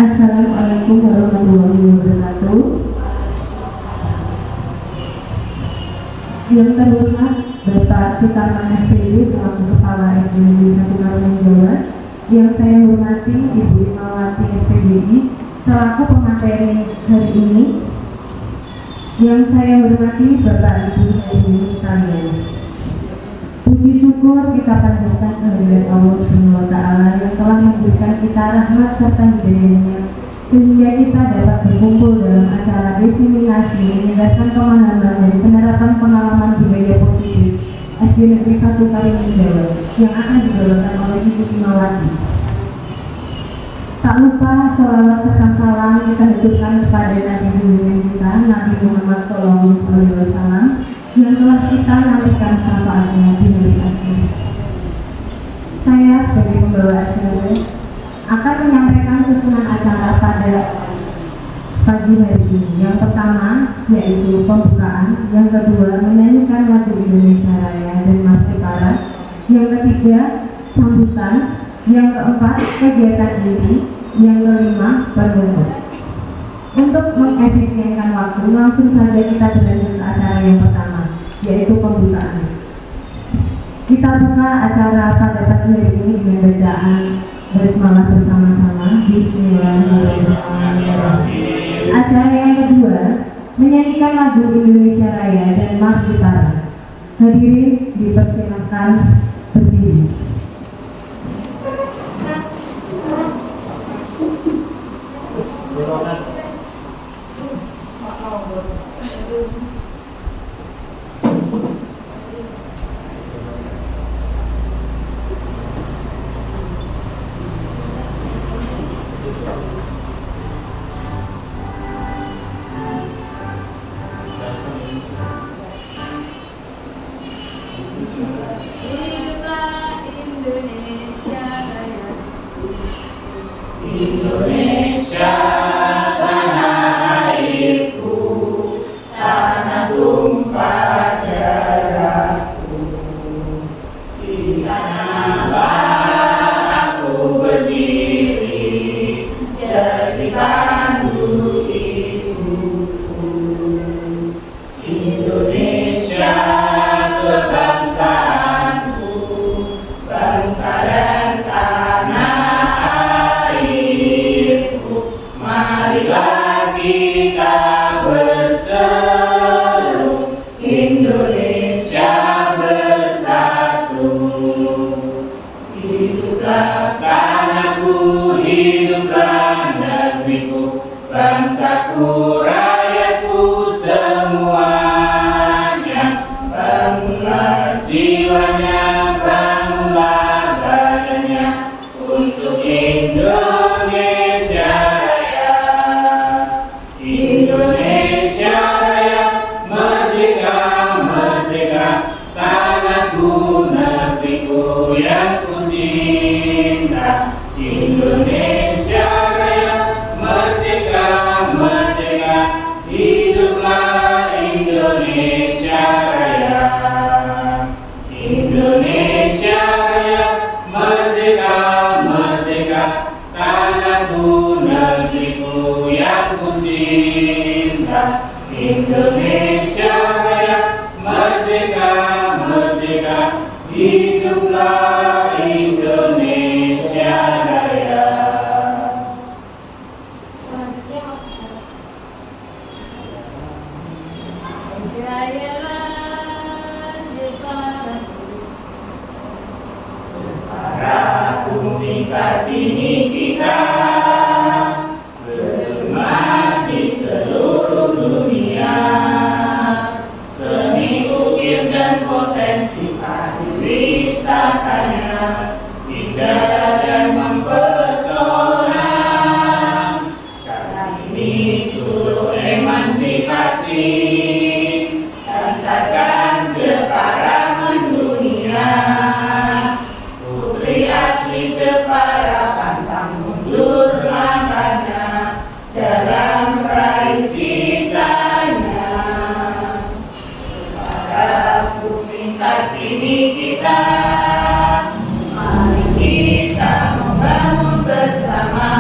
Assalamualaikum warahmatullahi wabarakatuh. Yang terhormat Bapak Sutarman SPD selaku Kepala SD Negeri 1 Karuman Jawa, yang saya hormati Ibu Imawati SPDI selaku pemateri hari ini, yang saya hormati Bapak Ibu hadirin sekalian. Puji syukur kita panjatkan kehadirat Allah SWT yang telah memberikan kita rahmat serta hidayahnya, sehingga kita dapat berkumpul dalam acara diseminasi menyebarkan pemahaman dan penerapan pengalaman budaya positif SD Negeri 1 Karuman Jawa yang akan dibawakan oleh Ibu Imawati. Tak lupa sholawat serta salam kita haturkan kepada Nabi junjungan kita Nabi Muhammad SAW yang telah kita nantikan syafaatnya di hari akhir. Saya sebagai pembawa acara akan menyampaikan susunan acara pada pagi hari ini. Yang pertama yaitu pembukaan, yang kedua menyanyikan lagu Indonesia Raya dan Mas Tepara, yang ketiga sambutan, yang keempat kegiatan inti, yang kelima penutup. Untuk mengefisienkan waktu, langsung saja kita berlanjut ke acara yang pertama, yaitu pembukaan. Kita buka acara pada pagi hari ini dengan bacaan basmalah bersama-sama. Bismillahirrahmanirrahim. Acara yang kedua menyanyikan lagu Indonesia Raya dan Mas Tepara. Hadirin dipersilakan berdiri. Indonesia tanah airku, tanah tumpah darahku. Di sanalah aku berdiri, jadi pandu ibuku. Indonesia kebangsaanku, bangsa dan tanah. Marilah kita berseru, Indonesia bersatu. Hiduplah tanahku, hiduplah negeriku, bangsaku, rakyatku semuanya. Bangunlah jiwanya, bangunlah badannya untuk Indonesia. Indonesia Raya, merdeka, merdeka, tanahku, negeriku yang ku cinta. Indonesia Raya, merdeka, merdeka, hiduplah Indonesia Raya. Indonesia Raya, merdeka, merdeka, tanahku, negeriku yang ku cinta. Indonesia Raya, merdeka, merdeka, hiduplah Indonesia Raya. Para bumi Kartini kita bergema di seluruh dunia. Seni ukir dan potensi pariwisatanya indah dan mempesona. Kartini suruh emansipasi, antarkan Jepara mendunia. Putri asli Jepara pantang mundur langkahnya dalam meraih cintanya. Para bumi Kartini kita, mari kita membangun bersama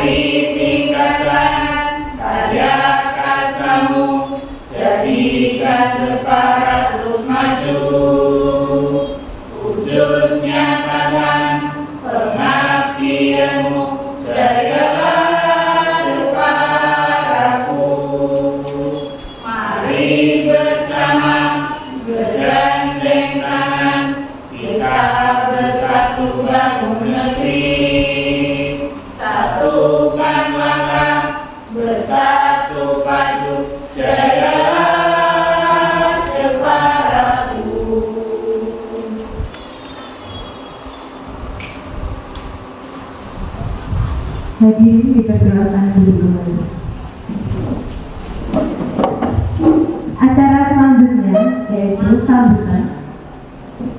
Mari tingkatkan karya karsamu, jadikan Jepara terus maju. Wujud nyatakan pengabdianmu, jayalah Jeparaku. Mari bersama bergandeng tangan, kita bersatu bangun negeri. Satukan langkah, bersatu padu, jayalah Jeparaku. Hadirin dipersilakan duduk kembali. Acara selanjutnya yaitu sambutan.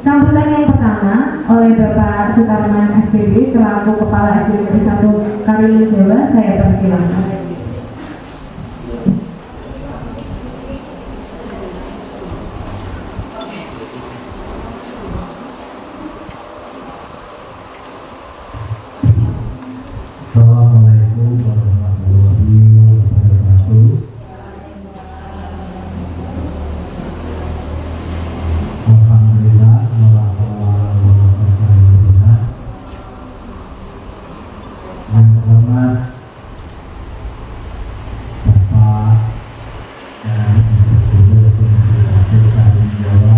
Sambutan yang pertama oleh Bapak Sutarman SPB selaku Kepala SD Negeri 1 Karimun Jawa, saya persilakan. Assalamualaikum warahmatullahi wabarakatuh. Alhamdulillah, yang terhormat Bapak dan Gubernur Provinsi Karimun Jawa,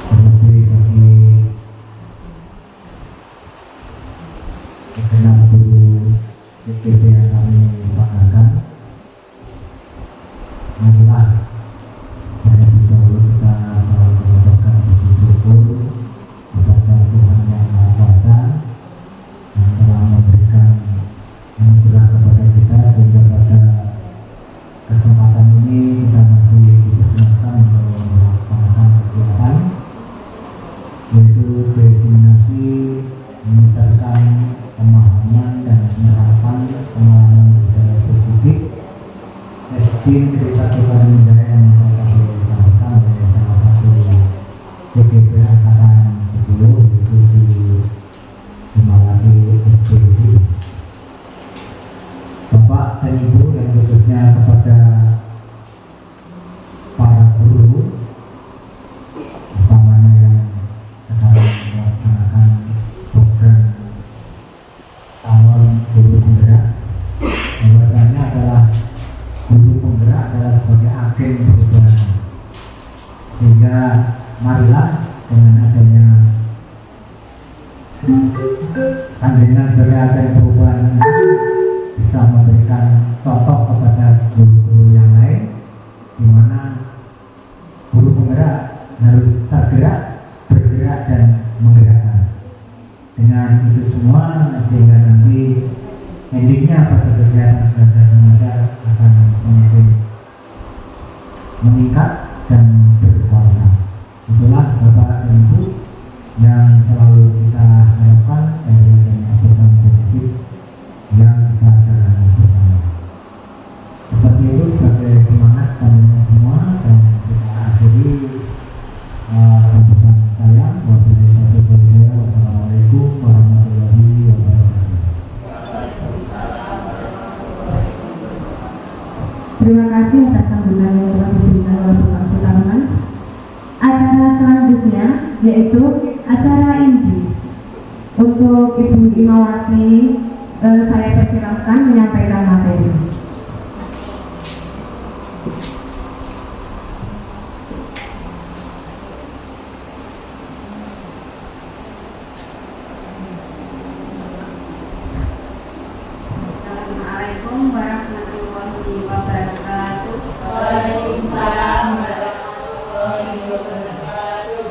terlebih bagi segenap guru CPP yang kami banggakan. Marilah terlebih dahulu kita selalu mengucapkan puji syukur kepada Tuhan Yang Maha Kuasa yang telah memberikan anugerah kepada kita sehingga pada kesempatan ini kita masih dipersilakan untuk melaksanakan kegiatan, yaitu diseminasi meningkatkan pemahaman dan penerapan pengalaman budaya positif SD Negeri 1 Karimun Jawa yang telah dilaksanakan oleh salah satu CPP angkatan 10, yaitu di Himalaki SPB. Bapak dan Ibu, dan khususnya kepada para guru, utamanya yang sekarang melaksanakan program calon guru penggerak, bahwasanya adalah guru penggerak adalah sebagai agen perubahan, sehingga marilah dengan adanya panjenengan sebagai agen perubahan bisa memberikan contoh kepada guru-guru yang lain, di mana guru penggerak harus tergerak, bergerak dan menggerakkan. Dengan itu semua sehingga nanti endingnya pada kegiatan belajar mengajar akan semakin meningkat dan berkualitas. Itulah Bapak dan Ibu yang selalu kita harapkan dari adanya program positif yang kita jalankan bersama. Seperti itu sebagai semangat kalian semua, dan kita akhiri sambutan saya. Wassalamualaikum warahmatullahi wabarakatuh. Terima kasih atas sambutan yang telah diberikan oleh Bapak Sutarman. Acara selanjutnya yaitu acara inti. Untuk Ibu Imawati, saya persilahkan menyampaikan materi. Assalamualaikum warahmatullahi wabarakatuh. Waalaikumsalam warahmatullahi wabarakatuh.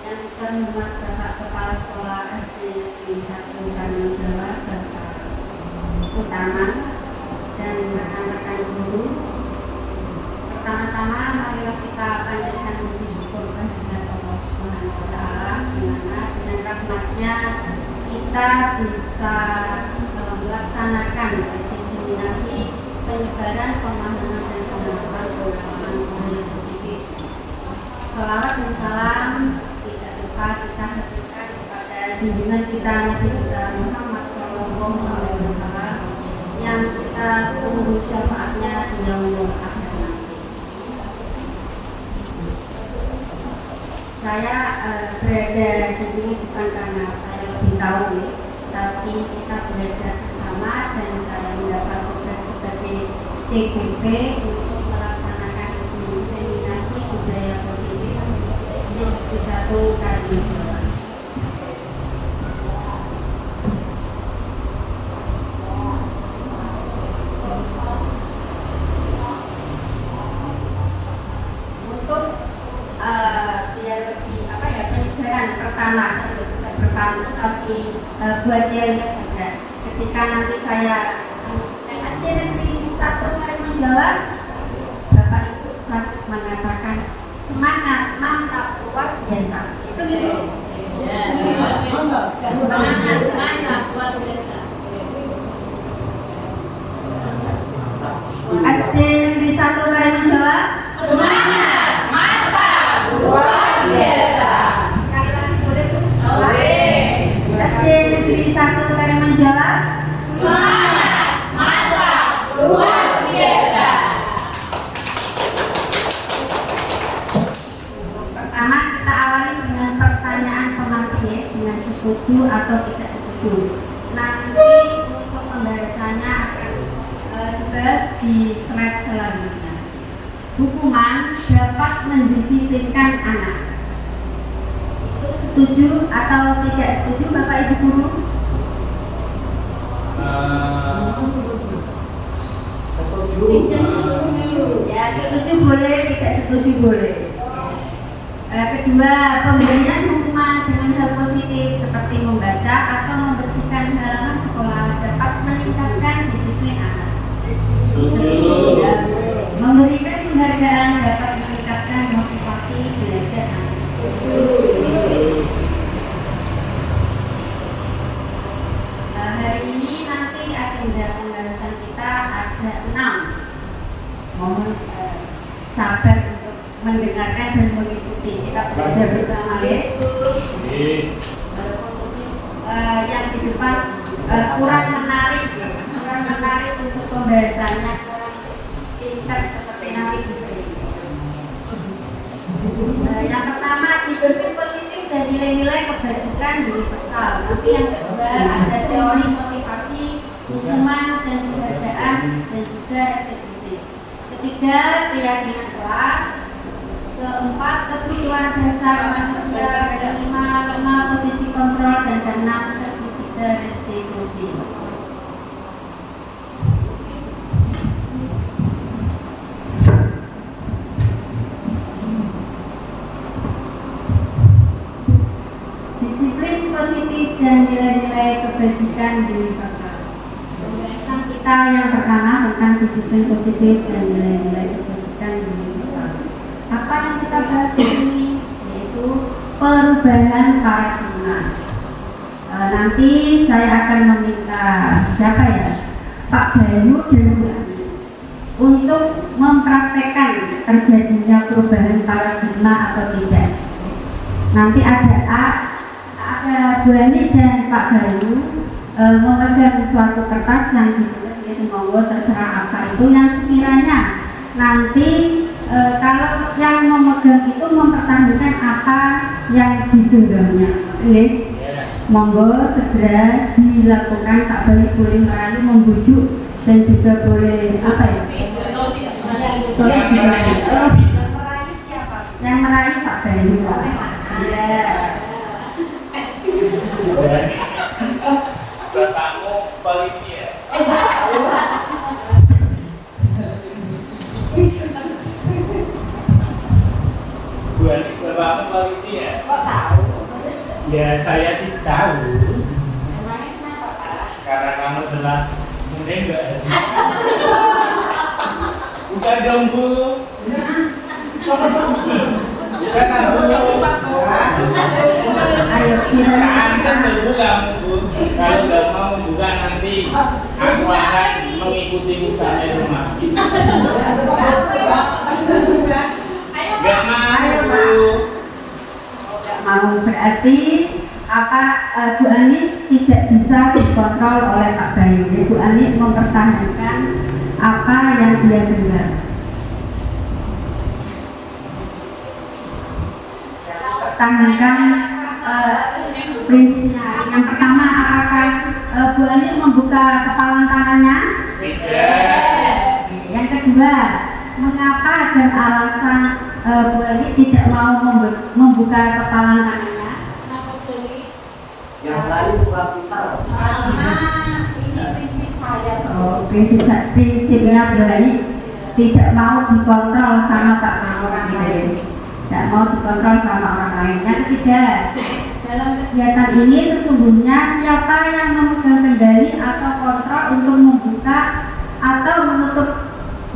Yang terhormat Bapak Kepala Sekolah SD Negeri 1 Karimun Jawa, Bapak Utama dan rekan-rekan guru. Pertama-tama marilah kita panjatkan puji syukur kehadirat Allah Subhanahu wa Ta'ala, di mana dengan rahmatnya kita bisa melaksanakan diseminasi penyebaran pemahaman dan pengetahuan pengalaman budaya positif. Salawat dan salam tidak lupa kita haturkan kepada junjungan kita Nabi besar Muhammad SAW yang kita tunggu syafaatnya di yaumul akhir nanti. Saya berada di sini bukan karena saya lebih tahu ya, tapi kita belajar bersama dan saya mendapat tugas sebagai CGP untuk melaksanakan diseminasi budaya positif di satu kali. Untuk biar lebih penyegaran pertama itu saya berpalu, tapi buat dia lihat saja. Ketika nanti saya SD Negeri 1 Karimun Jawa, Bapak Ibu sakit mengatakan semangat, mantap, luar biasa. Itu gitu. Semangat, luar biasa. SD Negeri 1 Karimun Jawa. Semangat, mantap, luar biasa. Sekali lagi boleh tuh? Boleh. SD Negeri 1 Karimun Jawa. Semangat, mantap, luar biasa. Pertama kita awali dengan pertanyaan pemateri dengan setuju atau tidak setuju. Nanti untuk pembahasannya akan dibahas di slide selanjutnya. Hukuman dapat mendisiplinkan anak. Itu setuju atau tidak setuju Bapak Ibu guru? Setuju. Ya, setuju boleh, tidak setuju boleh. Kedua, pemberian hukuman dengan hal positif seperti membaca atau membersihkan halaman sekolah dapat meningkatkan disiplin anak. Setuju. Memberikan penghargaan dapat meningkatkan motivasi belajar anak. Hari ini nanti agenda pembahasan kita ada 6. Mohon sabar untuk mendengarkan dan mengikuti. Kita belajar bersama ya. Yang di depan kurang menarik untuk pembahasannya, kurang pintar seperti nanti bisa. Yang pertama disiplin positif dan nilai-nilai kebajikan universal. Nanti yang kedua ada teori motivasi, hukuman dan penghargaan dan juga eksekusi. Ketiga keyakinan kelas. Keempat kebutuhan dasar manusia. Kelima posisi kontrol dan keenam segitiga restitusi. Disiplin positif dan nilai-nilai kebajikan universal. Pembahasan kita yang pertama tentang disiplin positif dan nilai-nilai kebajikan universal. Apa yang kita bahas di sini yaitu perubahan paradigma. Nanti saya akan meminta siapa ya, Pak Bayu dan Bu Ani untuk mempraktekkan terjadinya perubahan paradigma atau tidak. Nanti ada Bu Ani dan Pak Bayu memegang suatu kertas yang ditulis di monggo terserah apa itu yang sekiranya nanti kalau yang memegang itu mempertahankan apa yang digenggamnya. Monggo segera dilakukan. Pak Bayu boleh merayu, membujuk dan juga boleh apa ya? Merayu siapa? Yang merayu Pak Bayu. Ya. Bapakmu polisi ya? Bapakmu polisi ya? Kok tahu? Ya saya tidak tahu. Emangnya kenapa Pak? Karena kamu telah meninggal. Bukan dong Bu. Bukan Bu. Ayo kita Kan Bu kamu Bu. Kalau nggak mau membuka nanti aku akan mengikuti misalnya rumah. Gak mau Bu. mau berarti Bu Ani tidak bisa dikontrol oleh Pak Bayu. Bu Ani mempertahankan apa yang dia dengar. Pertahankan prinsipnya. Yang pertama, apakah Bu Ani membuka kepalan tangannya? Tidak. Yang kedua, mengapa dan alasan Bu Ani tidak mau membuka kepalan tangannya? Yang lain bukan pintar. Ini prinsip saya. Prinsipnya Bu Ani tidak mau dikontrol sama orang lain. Tidak mau dikontrol sama orang lain. Yang ketiga, dalam kegiatan ini sesungguhnya siapa yang memegang kendali atau kontrol untuk membuka atau menutup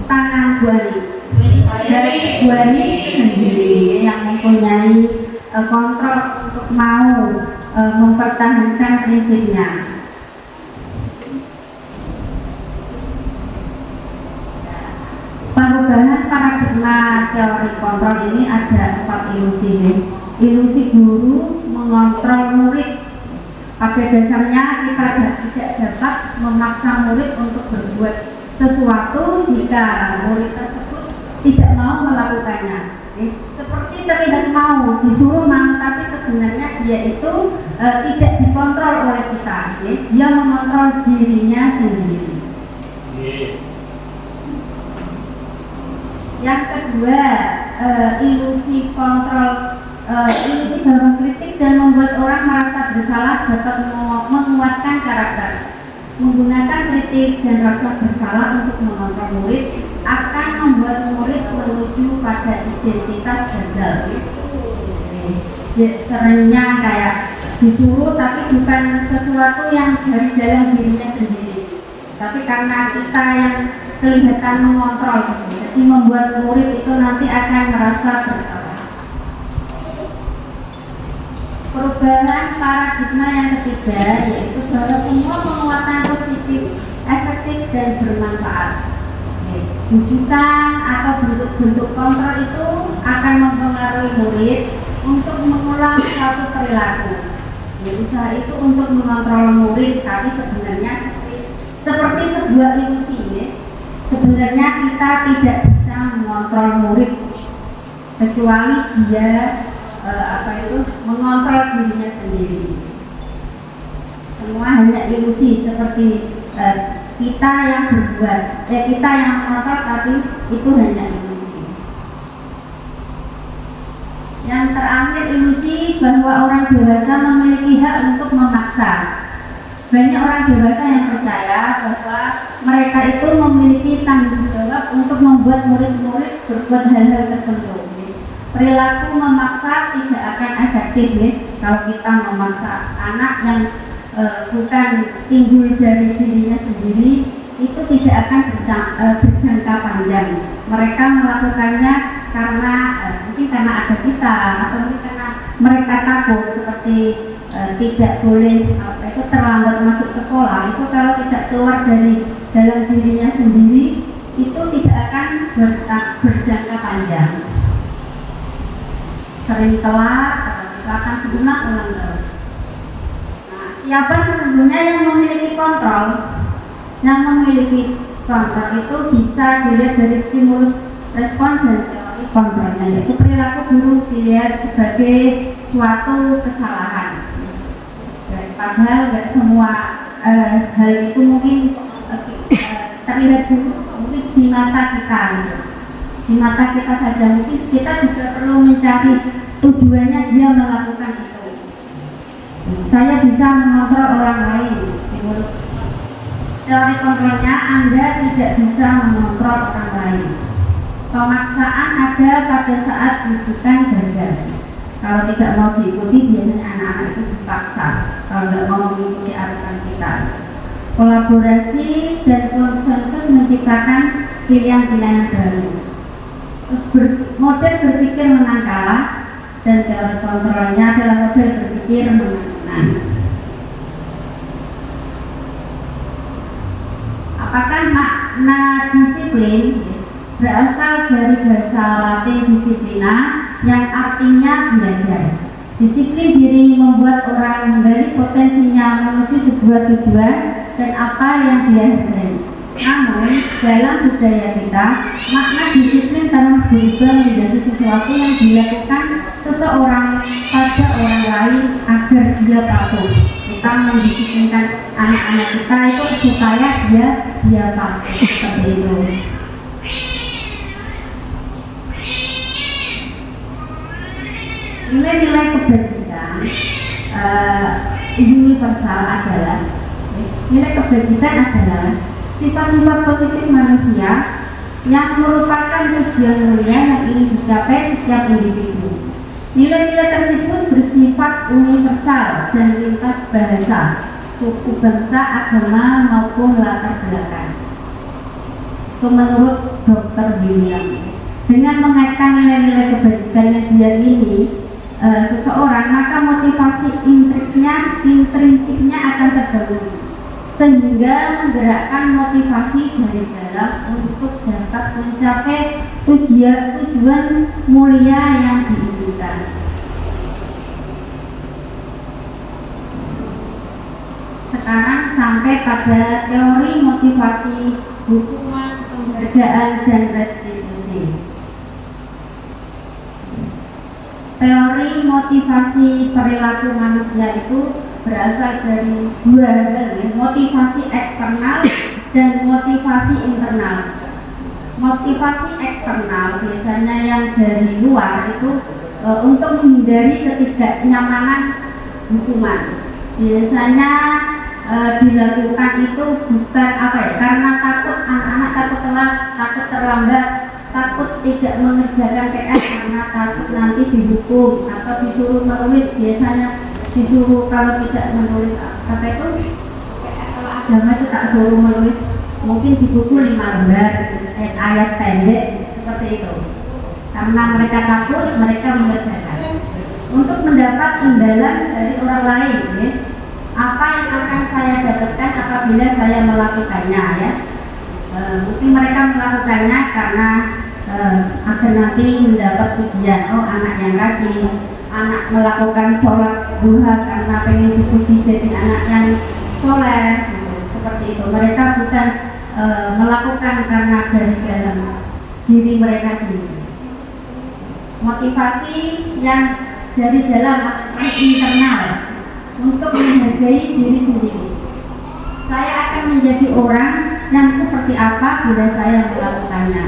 tangan Bu Ani? Dari Bu Ani sendiri yang mempunyai kontrol untuk mau mempertahankan prinsipnya. Perubahan paradigma teori kontrol ini ada 4 ilusi. Ilusi guru mengontrol murid. Pada dasarnya kita tidak dapat memaksa murid untuk berbuat sesuatu jika murid tersebut tidak mau melakukannya. Seperti terlihat mau, disuruh mau, tapi sebenarnya dia itu tidak dikontrol oleh kita. Dia mengontrol dirinya sendiri. Yang kedua, ilusi kontrol, ilusi gampang kritik dan membuat orang merasa bersalah dapat menguatkan karakter. Menggunakan kritik dan rasa bersalah untuk mengontrol murid akan membuat murid menuju pada identitas gagal. Seringnya kayak disuruh tapi bukan sesuatu yang dari dalam dirinya sendiri, tapi karena kita yang kelihatan mengontrol, jadi membuat murid itu nanti akan merasa bersalah. Perubahan paradigma yang ketiga yaitu bahwa semua penguatan positif, efektif dan bermanfaat. Bujukan atau bentuk-bentuk kontrol itu akan mempengaruhi murid untuk mengulang suatu perilaku. Usaha itu untuk mengontrol murid, tapi sebenarnya seperti sebuah ilusi. Sebenarnya kita tidak bisa mengontrol murid kecuali dia mengontrol dirinya sendiri. Semua hanya ilusi, seperti kita yang berbuat, kita yang mengontrol, tapi itu hanya ilusi. Yang terakhir, ilusi bahwa orang dewasa memiliki hak untuk memaksa. Banyak orang dewasa yang percaya bahwa mereka itu memiliki tanggung jawab untuk membuat murid-murid berbuat hal-hal tertentu. Perilaku memaksa tidak akan efektif kalau kita memaksa anak yang bukan timbul dari dirinya sendiri, itu tidak akan berjangka panjang. Mereka melakukannya karena mungkin karena ada kita, atau mungkin karena mereka takut, seperti tidak boleh itu terlambat masuk sekolah. Itu kalau tidak keluar dari dalam dirinya sendiri, itu tidak akan berjangka panjang. Sering telat, akan diulang-ulang terus. Siapa sesungguhnya yang memiliki kontrol? Yang memiliki kontrol itu bisa dilihat dari stimulus respon dan teori kontrolnya, yaitu perilaku guru dilihat sebagai suatu kesalahan. Padahal nggak semua hal itu mungkin terlihat buruk, mungkin di mata kita, di mata kita saja. Mungkin kita juga perlu mencari tujuannya dia melakukan itu. Saya bisa mengontrol orang lain. Menurut teori kontrolnya, Anda tidak bisa mengontrol orang lain. Pemaksaan ada pada saat rujukan gagal. Kalau tidak mau diikuti, biasanya anak-anak itu dipaksa. Kalau tidak mau mengikuti aturan kita, kolaborasi dan konsensus menciptakan pilihan-pilihan baru. Terus model berpikir menang kalah, dan teori kontrolnya adalah model berpikir menang. Apakah makna disiplin? Berasal dari bahasa Latin disciplina yang artinya belajar. Disiplin diri membuat orang menggali potensinya menuju sebuah tujuan dan apa yang dia hargai. Namun, dalam budaya kita, makna disiplin telah berubah menjadi sesuatu yang dilakukan seseorang pada orang lain agar dia patuh. Kita mendisiplinkan anak-anak kita itu supaya dia patuh, seperti itu. Nilai-nilai kebajikan universal adalah sifat-sifat positif manusia yang merupakan tujuan mulia yang ingin dicapai setiap individu. Nilai-nilai tersebut bersifat universal dan lintas bahasa, suku, bangsa, agama maupun latar belakang. Itu menurut Dr. William. Dengan mengaitkan nilai-nilai kebajikan yang diyakini seseorang, maka motivasi intrinsiknya akan terbangun, sehingga menggerakkan motivasi dari dalam untuk dapat mencapai tujuan mulia yang diinginkan. Sekarang sampai pada teori motivasi, hukuman, penghargaan, dan restitusi. Teori motivasi perilaku manusia itu berasal dari dua hal, motivasi eksternal dan motivasi internal. Motivasi eksternal biasanya yang dari luar itu untuk menghindari ketidaknyamanan hukuman. Biasanya dilakukan itu bukan karena takut anak-anak takut telat, takut terlambat, takut tidak mengerjakan PR karena takut nanti dihukum atau disuruh menulis. Biasanya disuruh kalau tidak menulis kalau agama itu tak suruh menulis mungkin di buku 5 lembar ayat pendek seperti itu, karena mereka takut, mereka mengerjakan untuk mendapat imbalan dari orang lain, ya. Apa yang akan saya dapatkan apabila saya melakukannya, ya. Mungkin mereka melakukannya karena agar nanti mendapat pujian, oh anak yang rajin, anak melakukan sholat duha karena pengen dipuji jadi anak yang soleh, gitu. Seperti itu. Mereka bukan melakukan karena dari dalam diri mereka sendiri. Motivasi yang dari dalam internal untuk menghargai diri sendiri. Saya akan menjadi orang yang seperti apa bila saya melakukannya.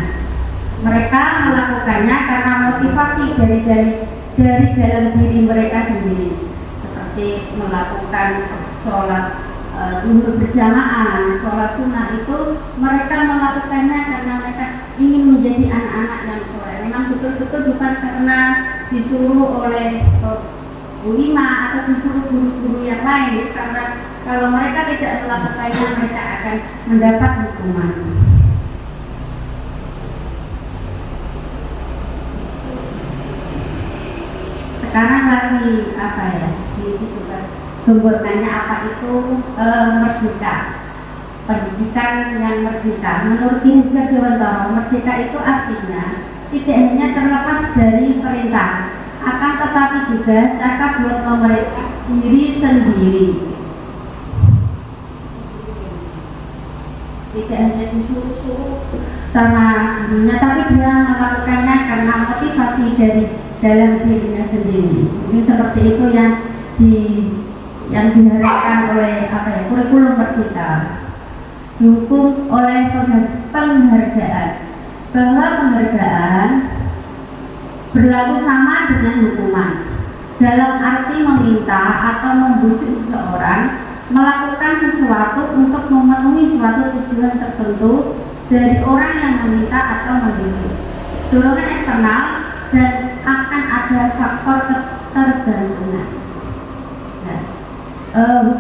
Mereka melakukannya karena motivasi dari dalam diri mereka sendiri, seperti melakukan sholat duhur berjamaah, sholat sunnah itu mereka melakukannya karena mereka ingin menjadi anak-anak yang soleh. Memang betul-betul bukan karena disuruh oleh Bu Lima atau disuruh guru-guru yang lain, karena kalau mereka tidak melakukannya mereka akan mendapat hukuman. Sekarang lagi gemborkannya apa itu merdeka, pendidikan yang merdeka. Menurut Ki Hajar Dewantara, merdeka itu artinya tidak hanya terlepas dari perintah, akan tetapi juga cakap buat memerintah diri sendiri. Tidak hanya disuruh-suruh sama gurunya, tapi dia melakukannya karena motivasi dari dalam dirinya sendiri. Ini seperti itu yang diharapkan oleh kurikulum merdeka. Dihukum oleh penghargaan, bahwa penghargaan berlaku sama dengan hukuman dalam arti meminta atau membujuk seseorang melakukan sesuatu untuk memenuhi suatu tujuan tertentu dari orang yang meminta atau membujuk. Dorongan eksternal dan akan ada faktor ketergantungan.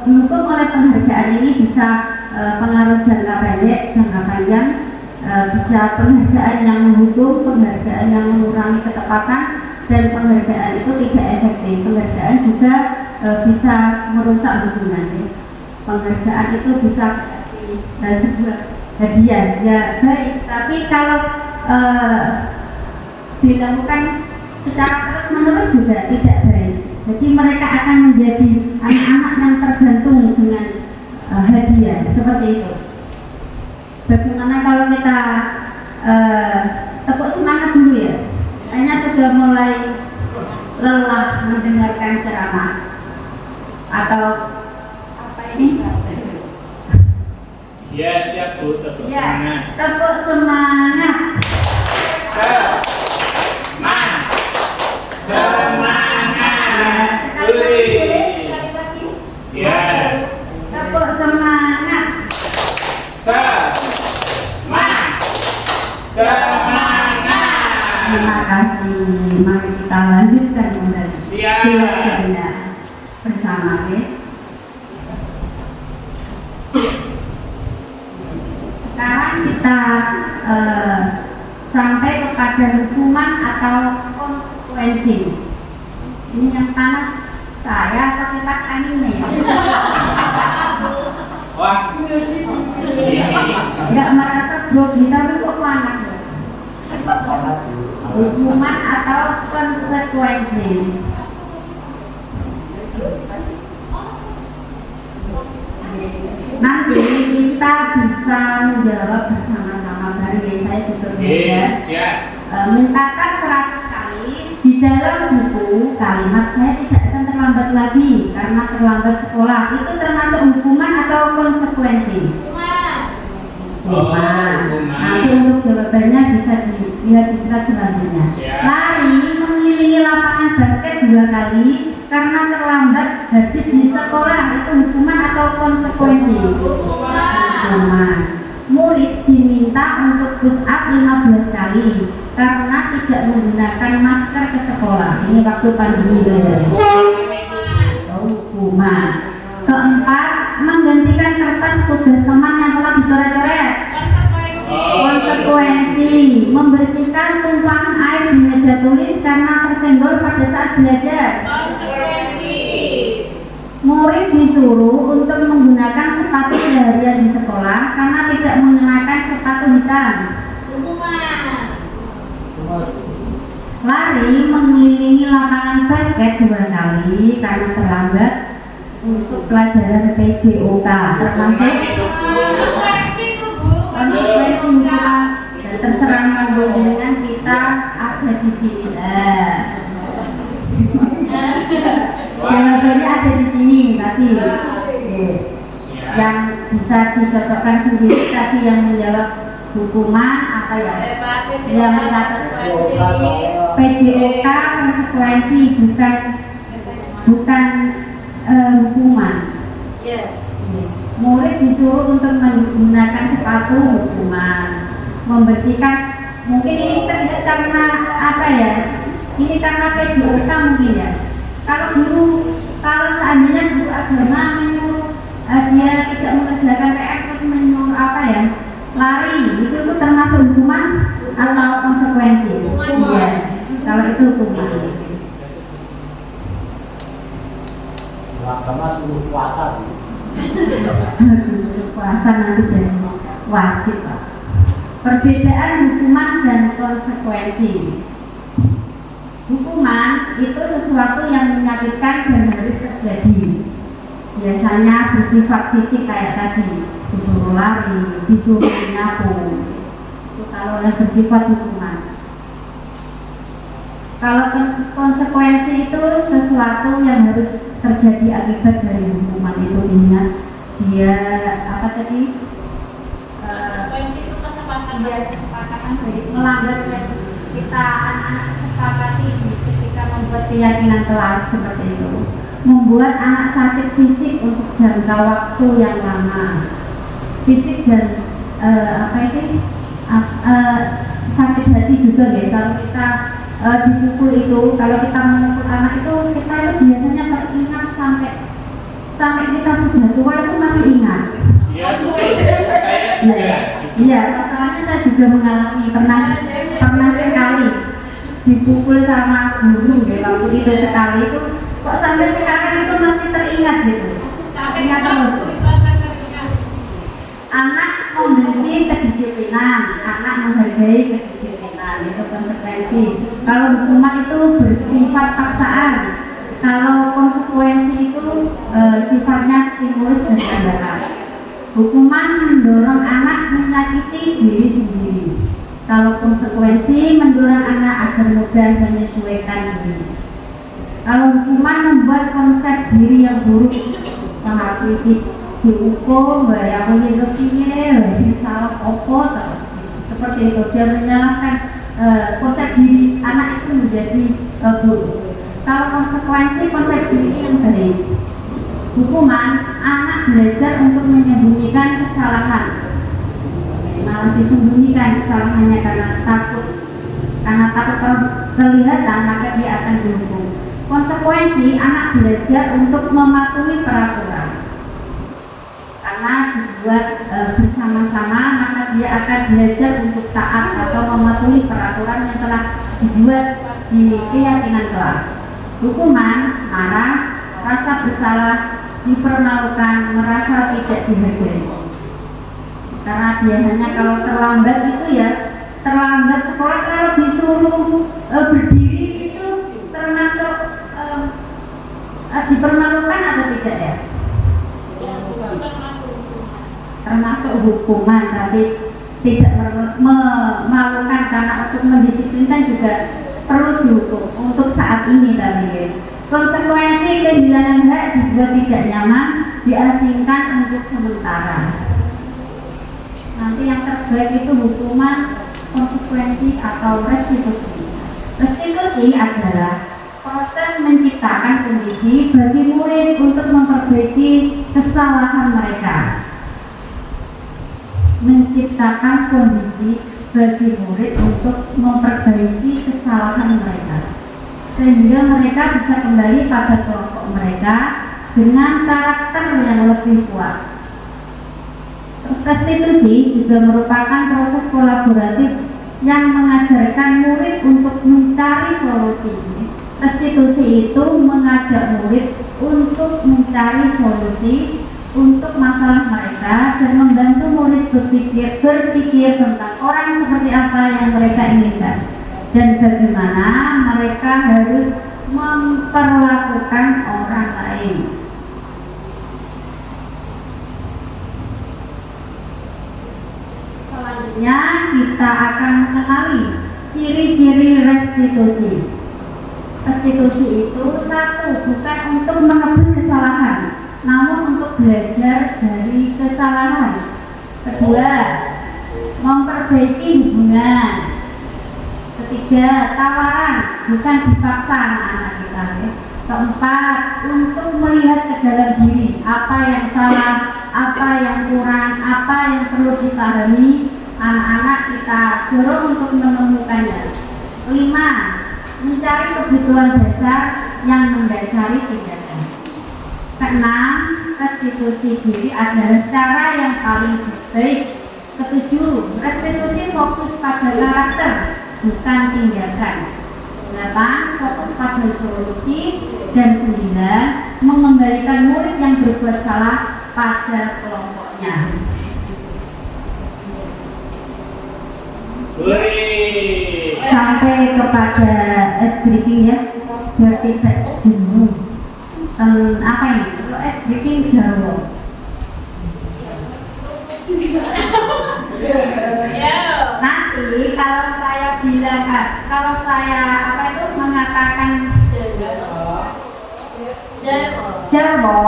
Dihukum oleh penghargaan ini bisa pengaruh jangka pendek, jangka panjang, bisa penghargaan yang menghukum, penghargaan yang mengurangi ketepatan, dan penghargaan itu tidak efektif. Penghargaan juga bisa merusak hubungan. Ya. Penghargaan itu bisa sebuah hadiah, ya baik, tapi kalau dilakukan secara terus-menerus juga tidak baik. Jadi mereka akan menjadi anak-anak yang tergantung dengan hadiah seperti itu. Bagaimana kalau kita tepuk semangat dulu ya? Kayaknya sudah mulai lelah mendengarkan ceramah atau apa ini? Ya siap Bu, tepuk Ya, semangat. tepuk semangat. Semangat. Sekali lagi. Ya. Tepuk semangat. Semangat. Terima kasih. Mari kita lanjutkan kembali Siap. belajarnya bersama, ya. Sekarang kita sampai kepada hukuman atau konsekuensi. Ini yang panas saya atau kipas anginnya ya? Wah. Ini. Nggak merasa bro kita kok panas ya? Hukuman atau konsekuensi. Nanti kita bisa menjawab bersama-sama bareng. Saya juga belajar Siap. mencatat 100 kali di dalam buku kalimat saya tidak akan terlambat lagi karena terlambat sekolah. Itu termasuk hukuman atau konsekuensi? Hukuman. Nanti untuk jawabannya bisa dilihat di slide selanjutnya. Siap. Lari mengelilingi lapangan basket 2 kali karena terlambat hadir di sekolah. Itu hukuman atau konsekuensi? Hukuman. Murid diminta untuk push up 15 kali karena tidak menggunakan masker ke sekolah. Ini waktu pandemi ya. Hukuman. Keempat, menggantikan kertas tugas teman yang telah dicoret-coret. Konsekuensi, membersihkan tumpahan air di meja tulis karena tersenggol pada saat belajar. Murid disuruh untuk menggunakan sepatu seharian di sekolah karena tidak mengenakan sepatu hitam. Lari mengelilingi lapangan basket 2 kali karena terlambat untuk pelajaran PJOK, termasuk konsekuensi hukuman. Dan terserah mau dengan kita ada di sini. Jawabannya ada di sini tadi. Yang bisa dicocokkan sendiri tadi yang menjawab hukuman apa ya? Yang mencatat PJOK konsekuensi bukan hukuman. Murid disuruh untuk menggunakan sepatu hukuman. Membersihkan mungkin ini terlihat karena apa ya? Ini karena PJOK mungkin ya. Kalau seandainya guru agama menyuruh dia tidak mengerjakan PR terus menyuruh apa ya, lari, itu termasuk hukuman atau konsekuensi? Iya, kalau itu hukuman. Agama suruh puasa. Suruh puasa nanti jadi wajib, Pak. Perbedaan hukuman dan konsekuensi. Hukuman itu sesuatu yang menyakitkan dan harus terjadi. Biasanya bersifat fisik kayak tadi, disuruh lari, disuruh menyapu. Itu kalau yang bersifat hukuman. Kalau konsekuensi itu sesuatu yang harus terjadi akibat dari hukuman itu. Ingat, dia apa tadi? Konsekuensi itu kesepakatan. Dia kesepakatan dari melanggar kita anak-anak sepakati ketika membuat keyakinan kelas seperti itu, membuat anak sakit fisik untuk jangka waktu yang lama, fisik dan sakit hati juga ya. Kalau kita dipukul itu, kalau kita memukul anak itu, kita itu biasanya teringat sampai kita sudah tua itu masih ingat. Iya, saya juga. Iya, masalahnya saya juga mengalami pernah sekali dipukul sama guru ya, waktu itu sekali itu kok sampai sekarang itu masih teringat gitu. Ingat terus. Anak membenci kedisiplinan, anak menghargai kedisiplinan, itu konsekuensi. Kalau hukuman itu bersifat paksaan, Kalau konsekuensi itu sifatnya stimulus dan tindakan. Hukuman mendorong anak menyakiti diri sendiri. Kalau konsekuensi mendorong anak agar mudah menyesuaikan diri. Kalau hukuman membuat konsep diri yang buruk, menghakimi dihukum, ya aku itu piye, sing salah opo, seperti itu. Dia menyalahkan konsep diri anak itu menjadi buruk. Kalau konsekuensi konsep diri yang baik, hukuman anak belajar untuk menyembunyikan kesalahan, malah disembunyikan kesalahannya karena takut kelihatan maka dia akan dihukum. Konsekuensi anak belajar untuk mematuhi peraturan karena dibuat bersama-sama, maka dia akan belajar untuk taat atau mematuhi peraturan yang telah dibuat di keyakinan kelas. Hukuman marah, rasa bersalah, dipermalukan, merasa tidak dihargai. Karena biasanya kalau terlambat itu ya, terlambat sekolah kalau disuruh berdiri itu termasuk dipermalukan atau tidak ya? Termasuk hukuman, tapi tidak memalukan karena untuk mendisiplinkan juga perlu dihukum untuk saat ini tadi ya. Konsekuensi kehilangan hak dibuat tidak nyaman, diasingkan untuk sementara. Nanti yang terbaik itu hukuman, konsekuensi atau restitusi. Restitusi adalah proses menciptakan kondisi bagi murid untuk memperbaiki kesalahan mereka. Menciptakan kondisi bagi murid untuk memperbaiki kesalahan mereka, sehingga mereka bisa kembali pada kelompok mereka dengan karakter yang lebih kuat. Terus restitusi juga merupakan proses kolaboratif yang mengajarkan murid untuk mencari solusi. Restitusi itu mengajar murid untuk mencari solusi untuk masalah mereka dan membantu murid berpikir tentang orang seperti apa yang mereka inginkan dan bagaimana mereka harus memperlakukan orang lain. Selanjutnya kita akan mengenali ciri-ciri restitusi. Restitusi itu satu, bukan untuk menebus kesalahan, namun untuk belajar dari kesalahan. Kedua, memperbaiki hubungan. Ketiga, tawaran, bukan dipaksa anak-anak kita ya. Keempat, untuk melihat ke dalam diri, apa yang salah, apa yang kurang, apa yang perlu dipahami. Anak-anak kita dorong untuk menemukannya. 5, mencari kebutuhan dasar yang mendasari tindakan. Keenam, restitusi diri adalah cara yang paling baik. Ketujuh, restitusi fokus pada karakter, bukan tindakan. 8, fokus pada solusi. Dan 9, mengembalikan murid yang berbuat salah pada kelompoknya. Sampai kepada ice breaking ya, biar tidak jenuh. Apa ini? Ice breaking Jawa. Nanti kalau saya bilang, kalau saya mengatakan Jawa,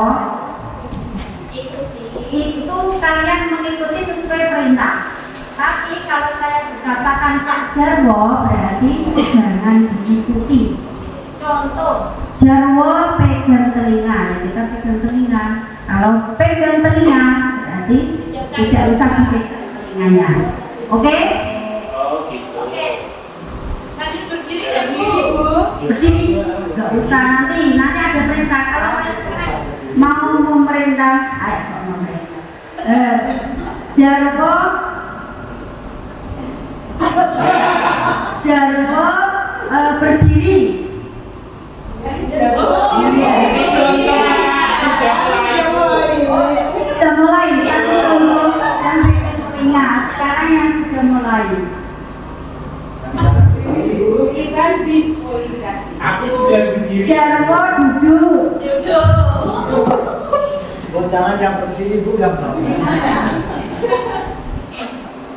itu kalian mengikuti sesuai perintah. Tapi kalau saya katakan Kak Jarwo, berarti jangan diikuti. Contoh, Jarwo pegang telinga, ya kita pegang telinga. Kalau pegang telinga, berarti tidak usah dipegang telinganya. Oke? Oke. Lanjut berdiri dan Bu. Berdiri, nggak usah nanti ada perintah. Kalau saya sekarang mau memerintah, ayo kok memerintah. Jarwo berdiri. Sudah mulai yang dulu yang bikin telinga. Sekarang yang sudah mulai. Kita diskualifikasi. Aku sudah berdiri. Jarwo duduk. Jangan-jangan yang bersih ibu yang tahu.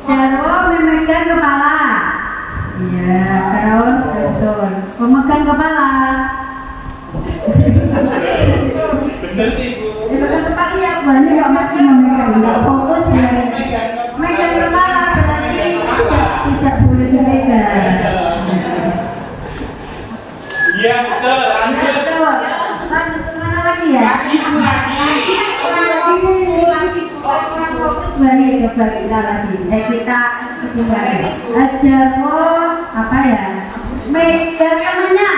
Jarwo memegang kepala. Iya, terus betul. Memegang kepala. Bener sih Bu. Memegang kepala ya, banyak nggak masih memegang, nggak fokus ya. Memegang kepala berarti tidak boleh dipegang. Iya betul, lanjut. Betul. Lanjut kemana lagi ya? Lagi Bu, lagi. Kurang fokus balik coba kita lagi. Kita kembali. Jarwo apa ya? Megang temennya.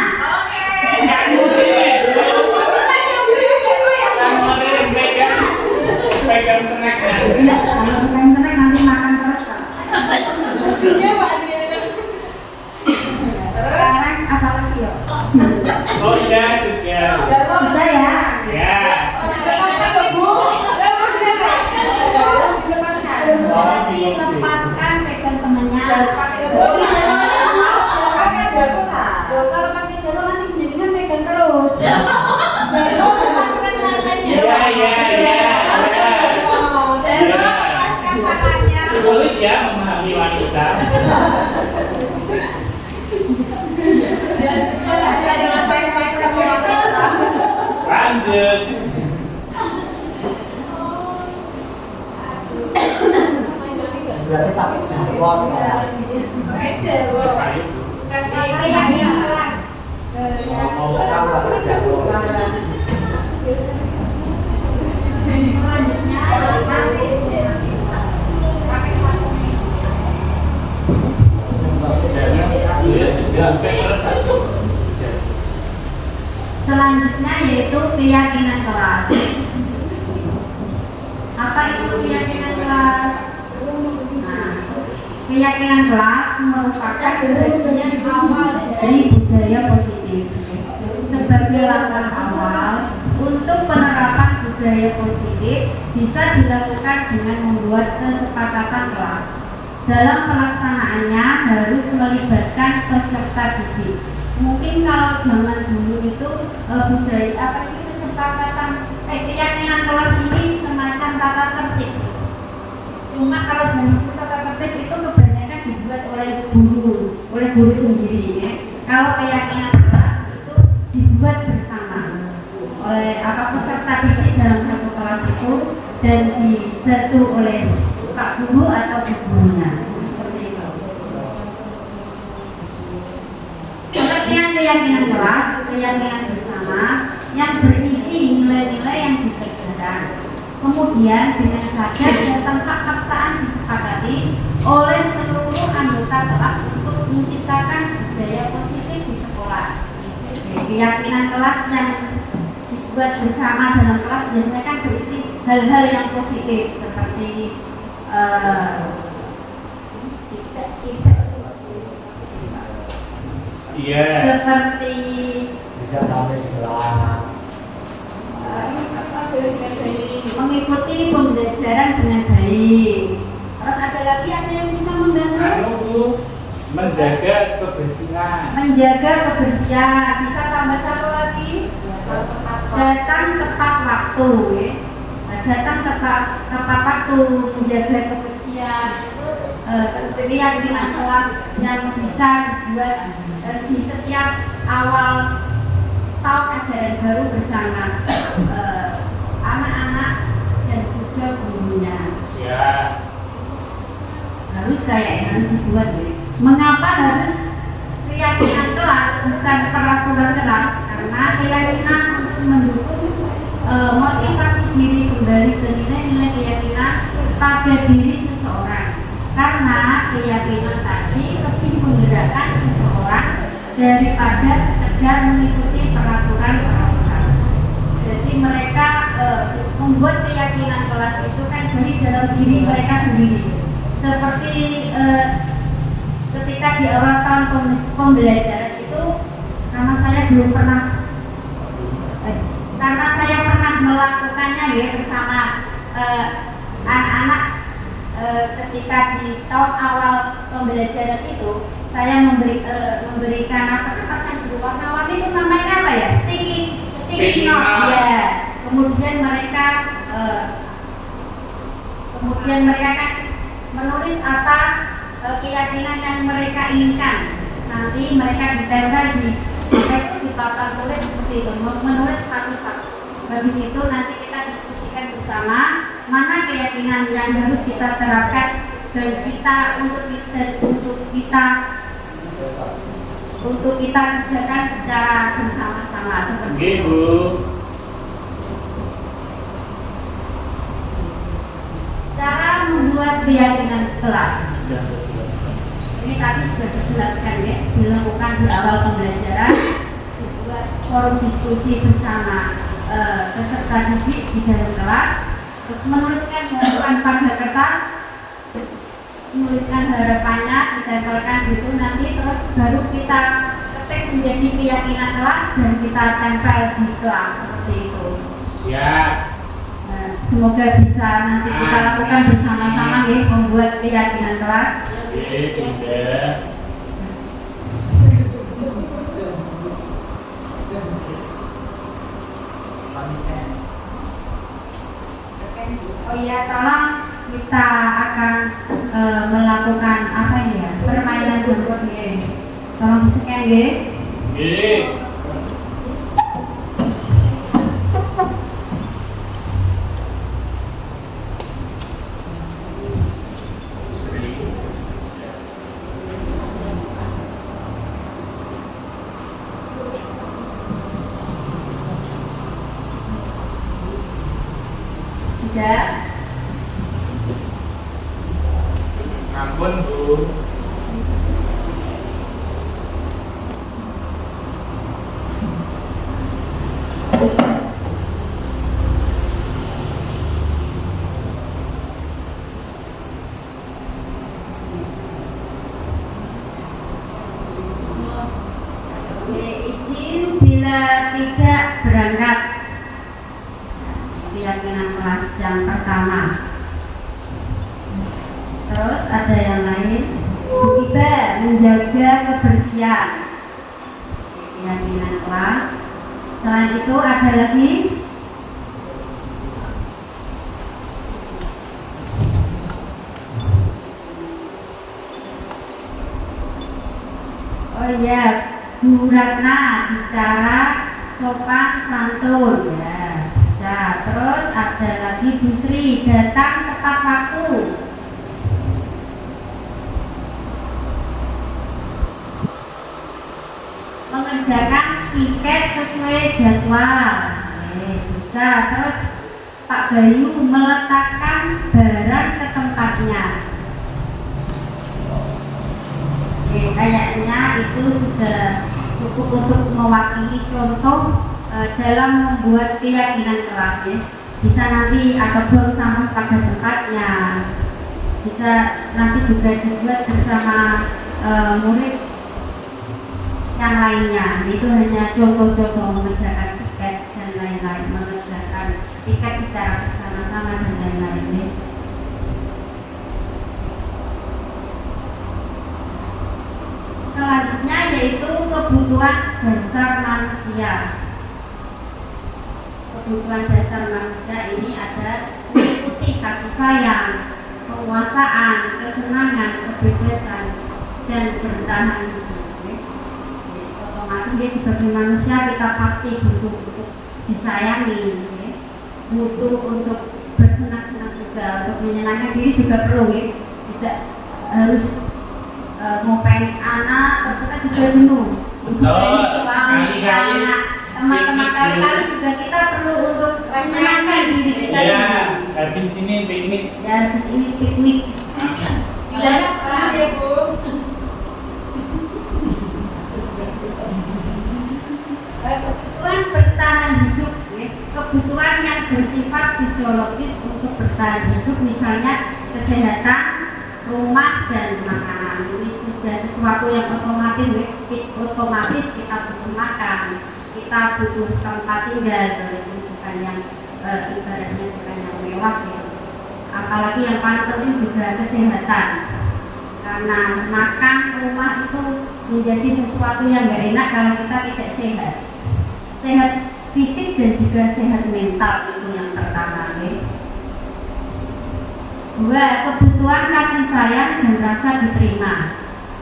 Pegang snacknya. Kalau bukan snack nanti makan terus Pak. Sekarang apa lagi yuk? Oh iya, sudah. Sudah ya? Ya. Berarti lepaskan pegang temennya. Kalau pakai jarum nanti jadinya pegang terus. Iya, iya, iya. Sulit ya memahami wanita. Lanjut. Berarti pakai Jarwo sekarang. Saya Bu. Mau tahu pakai Jarwo. Selanjutnya yaitu keyakinan kelas. Apa itu keyakinan kelas? Nah, keyakinan kelas merupakan bagian awal dari budaya positif. Sebagai langkah awal untuk penerapan budaya positif bisa dilakukan dengan membuat kesepakatan kelas. Dalam pelaksanaannya harus melibatkan peserta didik. Mungkin kalau zaman dulu itu budaya apa itu kesepakatan keyakinan kelas ini semacam tata tertib. Cuma kalau zaman dulu tata tertib itu kebanyakan dibuat oleh guru sendiri ya. Kalau keyakinan kelas itu dibuat bersama oleh peserta didik dalam satu kelas itu dan dibantu oleh Pak Guru atau Bu Gurunya. Seperti itu. Pengertian keyakinan kelas, keyakinan bersama yang berisi nilai-nilai yang dikerjakan. Kemudian dengan sadar dan tanpa paksaan disepakati oleh seluruh anggota kelas untuk menciptakan budaya positif di sekolah. Keyakinan kelas yang dibuat bersama dalam kelas biasanya kan berisi hal-hal yang positif seperti Iya. seperti Tidak sampai di kelas. mengikuti pembelajaran dengan baik. Terus ada lagi yang bisa mengganggu Anu Bu, menjaga kebersihan. menjaga kebersihan. Bisa tambah satu lagi, datang tepat waktu ya. Nah, datang tepat waktu, menjaga kebersihan. Keyakinan kelas yang bisa dibuat di setiap awal tahun ajaran baru bersama anak-anak dan juga gurunya. Siap. Harus kayak yang dibuat ya. Mengapa harus keyakinan kelas bukan peraturan kelas? Karena keyakinan untuk mendukung motivasi diri kembali ke nilai-nilai keyakinan pada diri seseorang. Karena keyakinan tadi lebih menggerakkan seseorang daripada sekedar mengikuti peraturan-peraturan. Jadi mereka membuat keyakinan kelas itu kan dari dalam diri mereka sendiri. Seperti ketika di awal tahun pembelajaran itu, karena saya pernah melakukannya ya bersama anak-anak ketika di tahun awal pembelajaran itu saya memberikan kertas yang berwarna-warni itu namanya apa ya? Sticky note ya. Kemudian mereka kemudian mereka kan menulis apa keyakinan yang mereka inginkan. Nanti mereka ditempel di papan tulis seperti itu, menulis satu-satu. Habis itu nanti kita diskusikan bersama mana keyakinan yang harus kita terapkan dan kita untuk kita kerjakan secara bersama-sama seperti itu. Cara membuat keyakinan kelas. Ini tadi sudah dijelaskan ya, dilakukan di awal pembelajaran, dibuat forum diskusi bersama peserta didik di dalam kelas, terus menuliskan harapan pada kertas, menuliskan harapannya, ditempelkan gitu, nanti terus baru kita ketik menjadi keyakinan kelas dan kita tempel di kelas seperti itu. Siap. Nah, semoga bisa nanti kita lakukan bersama-sama ya, membuat keyakinan kelas. Oke, tidak. Oh iya, tolong kita akan melakukan apa ini ya, permainan jemput ya. Tolong di scan ya. Oke. Sudah. Ampun, Bu. Izin bila tidak berangkat. Keyakinan kelas yang pertama. Terus ada yang lain. Iba menjaga kebersihan. Keyakinan kelas. Selain itu ada lagi. Oh iya, Bu Ratna bicara sopan santun ya. Bisa. Terus ada lagi Bu Sri datang tepat waktu. Mengerjakan piket sesuai jadwal. Bisa. Terus Pak Bayu meletakkan barang ke tempatnya. Kayaknya itu sudah cukup untuk mewakili contoh dalam membuat keyakinan kelas ya. Bisa nanti atau buang sampah pada tempatnya, bisa nanti juga dibuat bersama murid yang lainnya. Itu hanya contoh-contoh mengerjakan tiket dan lain-lain, mengerjakan tiket secara bersama-sama dan lain-lain ya. Selanjutnya yaitu kebutuhan dasar manusia. Kebutuhan dasar manusia ini ada meliputi kasih sayang, penguasaan, kesenangan, kebebasan, dan bertahan hidup. Otomatis dia sebagai manusia kita pasti butuh untuk disayangi, butuh untuk bersenang-senang juga, untuk menyenangkan diri juga perlu ya. Tidak harus ngopain anak, terus kita juga jenuh. Ngopain suami, anak, teman-teman kali-kali juga kita perlu untuk menyenangkan diri kita. Ya, habis ini piknik. Ya, habis ini piknik. Banyak sekali ya, Bu. Kebutuhan bertahan hidup, ya. Kebutuhan yang bersifat fisiologis untuk bertahan hidup, misalnya kesehatan, rumah dan makanan. Ini sudah sesuatu yang otomatis kita butuh makan, kita butuh tempat tinggal, itu bukan yang ibaratnya bukan yang mewah ya. Apalagi yang paling penting juga kesehatan, karena makan, rumah itu menjadi sesuatu yang gak enak kalau kita tidak sehat fisik dan juga sehat mental, itu yang pertama ya. 2. Kebutuhan kasih sayang dan rasa diterima.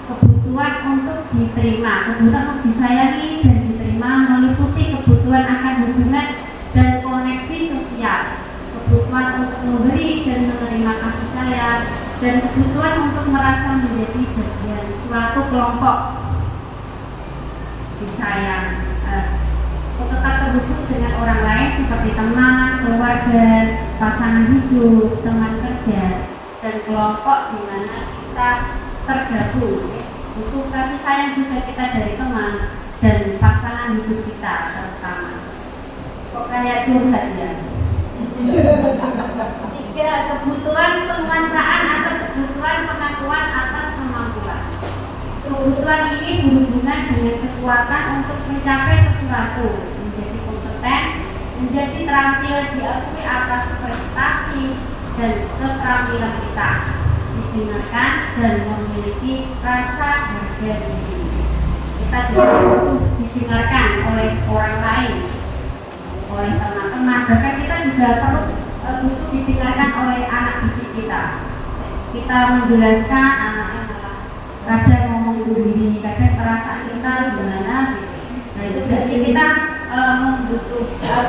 Kebutuhan untuk diterima, kebutuhan untuk disayangi dan diterima meliputi kebutuhan akan hubungan dan koneksi sosial, kebutuhan untuk memberi dan menerima kasih sayang, dan kebutuhan untuk merasa menjadi bagian suatu kelompok disayang, tetap terhubung dengan orang lain seperti teman, keluarga, pasangan hidup, teman kerja, dan kelompok di mana kita tergabung. Butuh kasih sayang juga kita dari teman dan pasangan hidup kita terutama. Kok kayak curhat ya? 3. Kebutuhan penguasaan atau kebutuhan pengakuan atas kemampuan. Kebutuhan ini berhubungan dengan kekuatan untuk mencapai sesuatu, menjadi kompeten, menjadi terampil diakui atas prestasi dan keterampilan kita, didengarkan dan memiliki rasa harga diri. Kita juga butuh didengarkan oleh orang lain, oleh teman-teman, bahkan kita juga perlu butuh didengarkan oleh anak didik kita. Kita menjelaskan, anaknya malah kadang ngomong sendiri, kadang perasaan kita gimana gitu. Nah itu berarti kita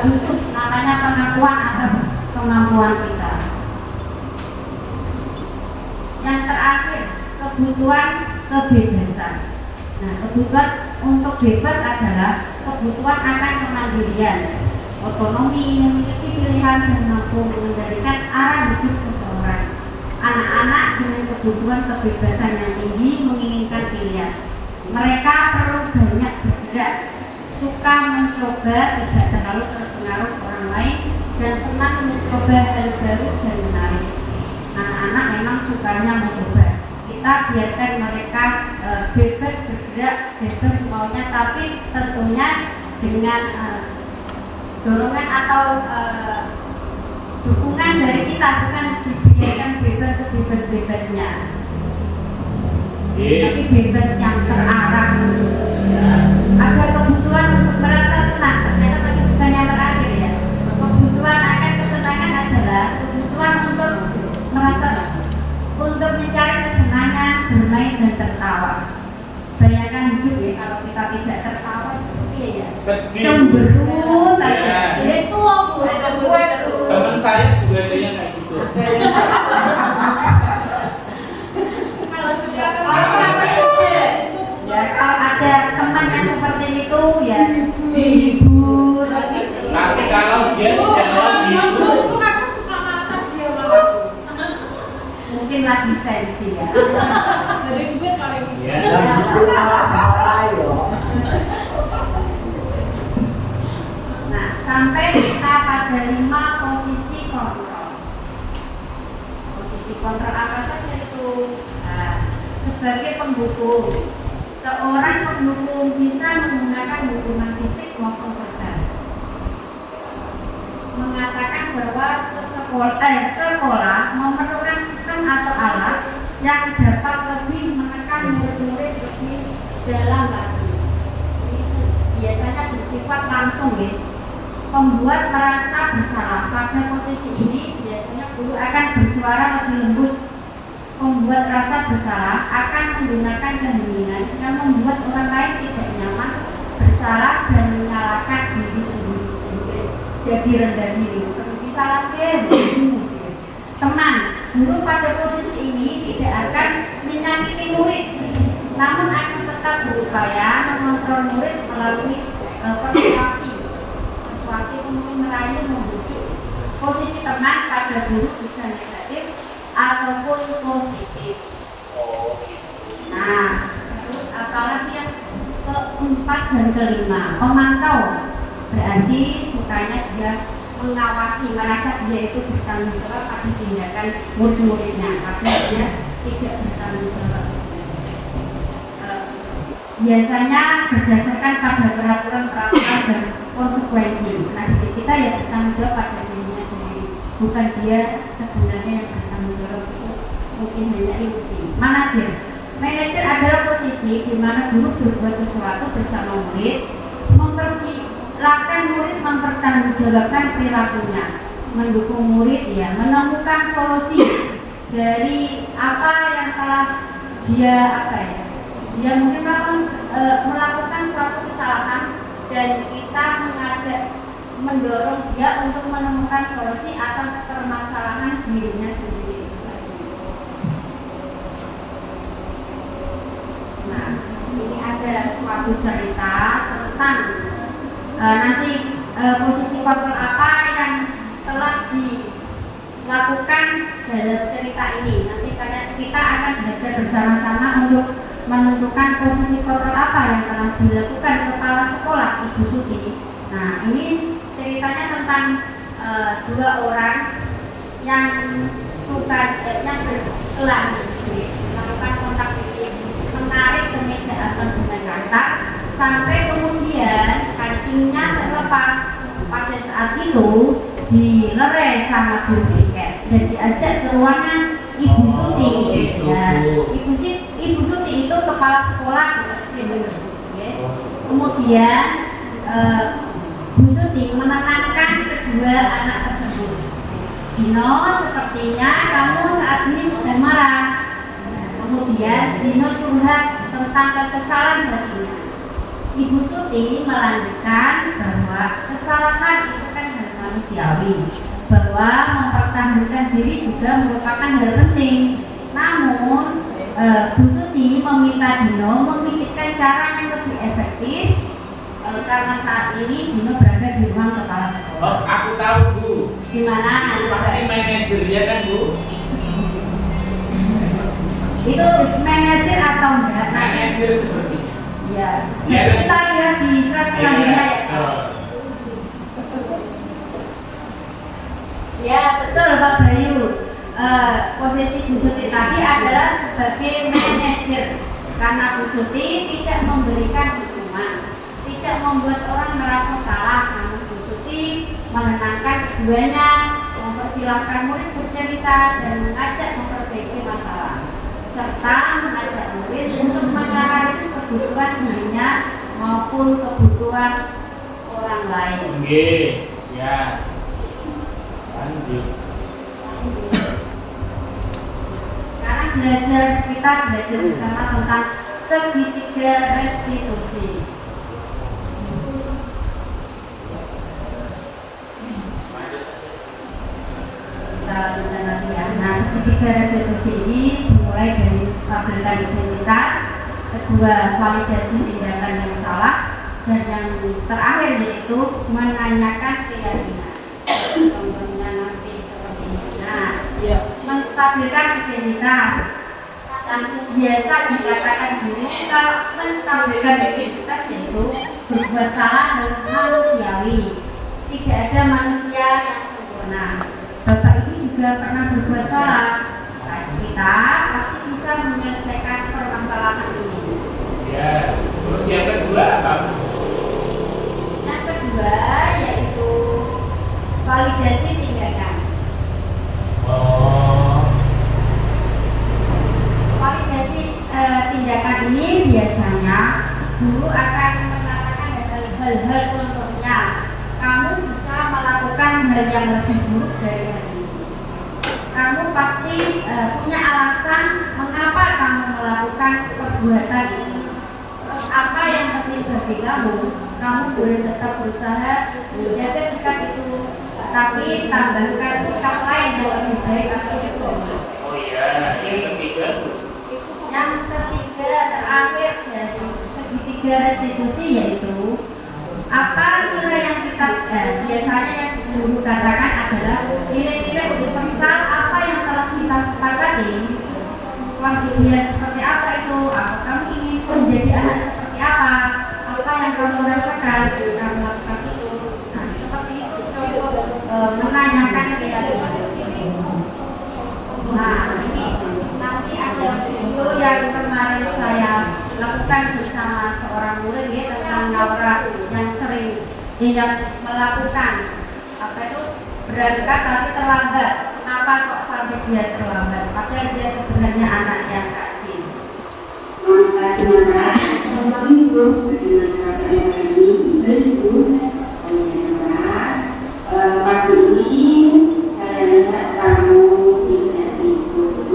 butuh namanya pengakuan atas kemampuan kita. Yang terakhir, kebutuhan kebebasan. Nah, kebutuhan untuk bebas adalah kebutuhan akan kemandirian, otonomi, memiliki pilihan dan mampu mengendalikan arah hidup seseorang. Anak-anak dengan kebutuhan kebebasan yang tinggi menginginkan pilihan. Mereka perlu banyak bergerak, suka mencoba, tidak terlalu terpengaruh orang lain, dan senang mencoba hal baru dan menarik. Anak-anak memang sukanya mencoba. Kita biarkan mereka bebas bergerak, bebas maunya, tapi tentunya dengan dorongan atau dukungan dari kita, bukan dibiarkan bebas sebebas-bebasnya, tapi bebas yang terarah. Ada kebutuhan untuk merasa senang, ternyata tadi bukan yang terakhir ya. Kebutuhan akan kesenangan adalah kebutuhan untuk merasa, untuk mencari kesenangan, bermain dan tertawa. Bayangkan hidup ya, kalau kita tidak tertawa itu ya Sedih. cemberut aja. Yes tuh aku ada gue terus. Teman saya juga ada yang kayak gitu. Kalau sekarang Ya kalau ada teman yang seperti itu ya dihibur. Tapi kalau dia tidak mau dihibur, aku suka makan dia malah. Mungkin lagi sensi ya. Jadi gue paling ya. Nah, sampai kita pada 5 posisi kontrol. Posisi kontrol apa saja itu? Nah, sebagai pendukung, seorang pendukung bisa menggunakan dukungan fisik maupun verbal. Mengatakan bahwa sekolah memerlukan sistem atau alat yang dapat lebih menekan murid-murid lebih dalam lagi. Ini biasanya bersifat langsung ya. Membuat merasa bersalah. Pada posisi ini biasanya guru akan bersuara lebih lembut. Membuat rasa bersalah akan menggunakan keheningan yang membuat orang lain tidak nyaman, bersalah dan menyalahkan diri sendiri. Jadi rendah diri, seperti salah teman. Guru pada posisi ini tidak akan menyakiti murid, namun akan tetap berupaya mengontrol murid melalui persuasi untuk merayu, membujuk. Posisi teman pada guru bisa negatif ataupun positif. Nah, terus apalagi yang keempat dan kelima, pemantau. Berarti sukanya dia mengawasi, merasa dia itu bertanggung jawab atas tindakan murid-muridnya, tapi dia tidak bertanggung jawab. Biasanya berdasarkan pada peraturan dan konsekuensi. Nah, kita ya bertanggung jawab pada dirinya sendiri, bukan dia sebenarnya yang bertanggung jawab. Itu mungkin hanya ilusi. Manajer adalah posisi di mana guru berbuat sesuatu bersama murid, mempersilahkan murid mempertanggungjawabkan perilakunya, mendukung murid ya menemukan solusi dari apa yang telah dia dia mungkin melakukan suatu kesalahan, dan kita mengajak mendorong dia untuk menemukan solusi atas permasalahan dirinya sendiri. Nah, ini ada suatu cerita tentang nanti posisi kontrol apa yang telah dilakukan dalam cerita ini. Nanti kita akan belajar bersama-sama untuk menentukan posisi kontrol apa yang telah dilakukan kepala sekolah Ibu Suti. Nah, ini ceritanya tentang dua orang yang yang berkelahi, melakukan kontak fisik, menarik kemeja Anton dengan kasar, sampai kemudian kancingnya terlepas. Pada saat itu dilerai sama guru tiket dan diajak ke ruangan Ibu Suti. Ibu Suti itu kepala sekolah. Kemudian Bu Suti menenangkan kedua anak tersebut. Dino, sepertinya kamu saat ini sedang marah. Kemudian Dino curhat tentang kekesalan hatinya. Ibu Suti melanjutkan bahwa kesalahan itu kan hal manusiawi, bahwa mempertahankan diri juga merupakan hal penting. Namun Bu Suti meminta Dino memikirkan cara yang lebih efektif karena saat ini Dino berada di ruang kepala sekolah. Oh, aku tahu Bu. Gimana? Pasti manajernya kan Bu? Itu manajer atau enggak? Manajer sepertinya. Ya. Ya, Kita lihat di slide selanjutnya ya. Ya, betul Pak Bayu. Posisi Bu Suti tadi adalah sebagai manajer, karena Bu Suti tidak memberikan hukuman, tidak membuat orang merasa salah. Namun Bu Suti menenangkan keduanya, mempersilahkan murid bercerita dan mengajak memperbaiki masalah, serta mengajak murid untuk menganalisis kebutuhan dirinya maupun kebutuhan orang lain. Oke, siap. Lanjut. Sekarang kita belajar bersama tentang segitiga restitusi. Kita lanjutkan lagi ya. Nah, segitiga restitusi ini dimulai dari stabilkan identitas, kedua validasi tindakan yang salah, dan yang terakhir yaitu menanyakan keyakinan. Contohnya nanti seperti ini. Nah, menstabilkan identitas yang biasa dikatakan diri, kalau menstabilkan identitas yaitu berbuat salah dan manusiawi. Tidak ada manusia yang sempurna. Bapak ini juga pernah berbuat salah. Nah, kita pasti bisa menyelesaikan permasalahan ini. Ya, terus yang kedua apa? Yang kedua yaitu validasi tindakan. Validasi tindakan ini biasanya guru akan mengatakan hal-hal contohnya, kamu bisa melakukan hal yang lebih buruk dari hal ini. Kamu pasti punya alasan mengapa kamu melakukan perbuatan ini. Terus apa yang penting bagi kamu? Kamu boleh tetap berusaha menjaga sikap itu, tapi tambahkan sikap lain yang lebih baik atau itu. Oh iya, yang ketiga Bu. Yang ketiga terakhir dari segitiga restitusi yaitu apa nilai yang kita biasanya yang guru katakan adalah nilai-nilai universal apa yang telah kita sepakati. Kelas dilihat seperti apa itu, apa kamu ingin menjadi anak seperti apa yang kamu rasakan ketika melakukan itu. Nah, seperti itu menanyakan keyakinan. Nah, ini nanti ada video yang kemarin saya lakukan bersama seorang murid ya, tentang Naura yang sering yang melakukan apa itu berangkat tapi terlambat. Kenapa kok sampai dia terlambat? Padahal dia sebenarnya anak yang rajin. Selamat minggu. Bagaimana keadaan hari ini? Baik Bu. Pagi ini saya lihat kamu tidak ikut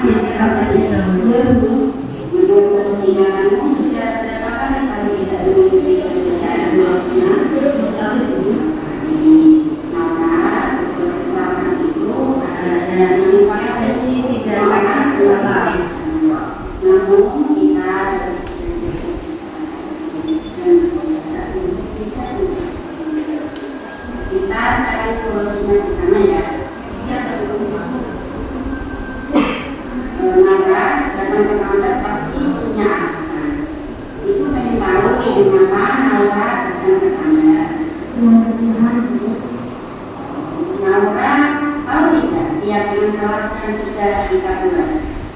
kita saja dahulu. Menurut pertimbanganmu sudah berapa kali kami tidak mengikuti pekerjaan sebelumnya? Maka kesalahan itu ada mengintervensi tidak akan salah. Namun kita cari solusinya di sana ya. Maka datang ke kantor pasti punya alasan. Itu pengen tahu mengapa Naura datang ke kantor. Naura tahu tidak keyakinan kelas yang sudah kita buat?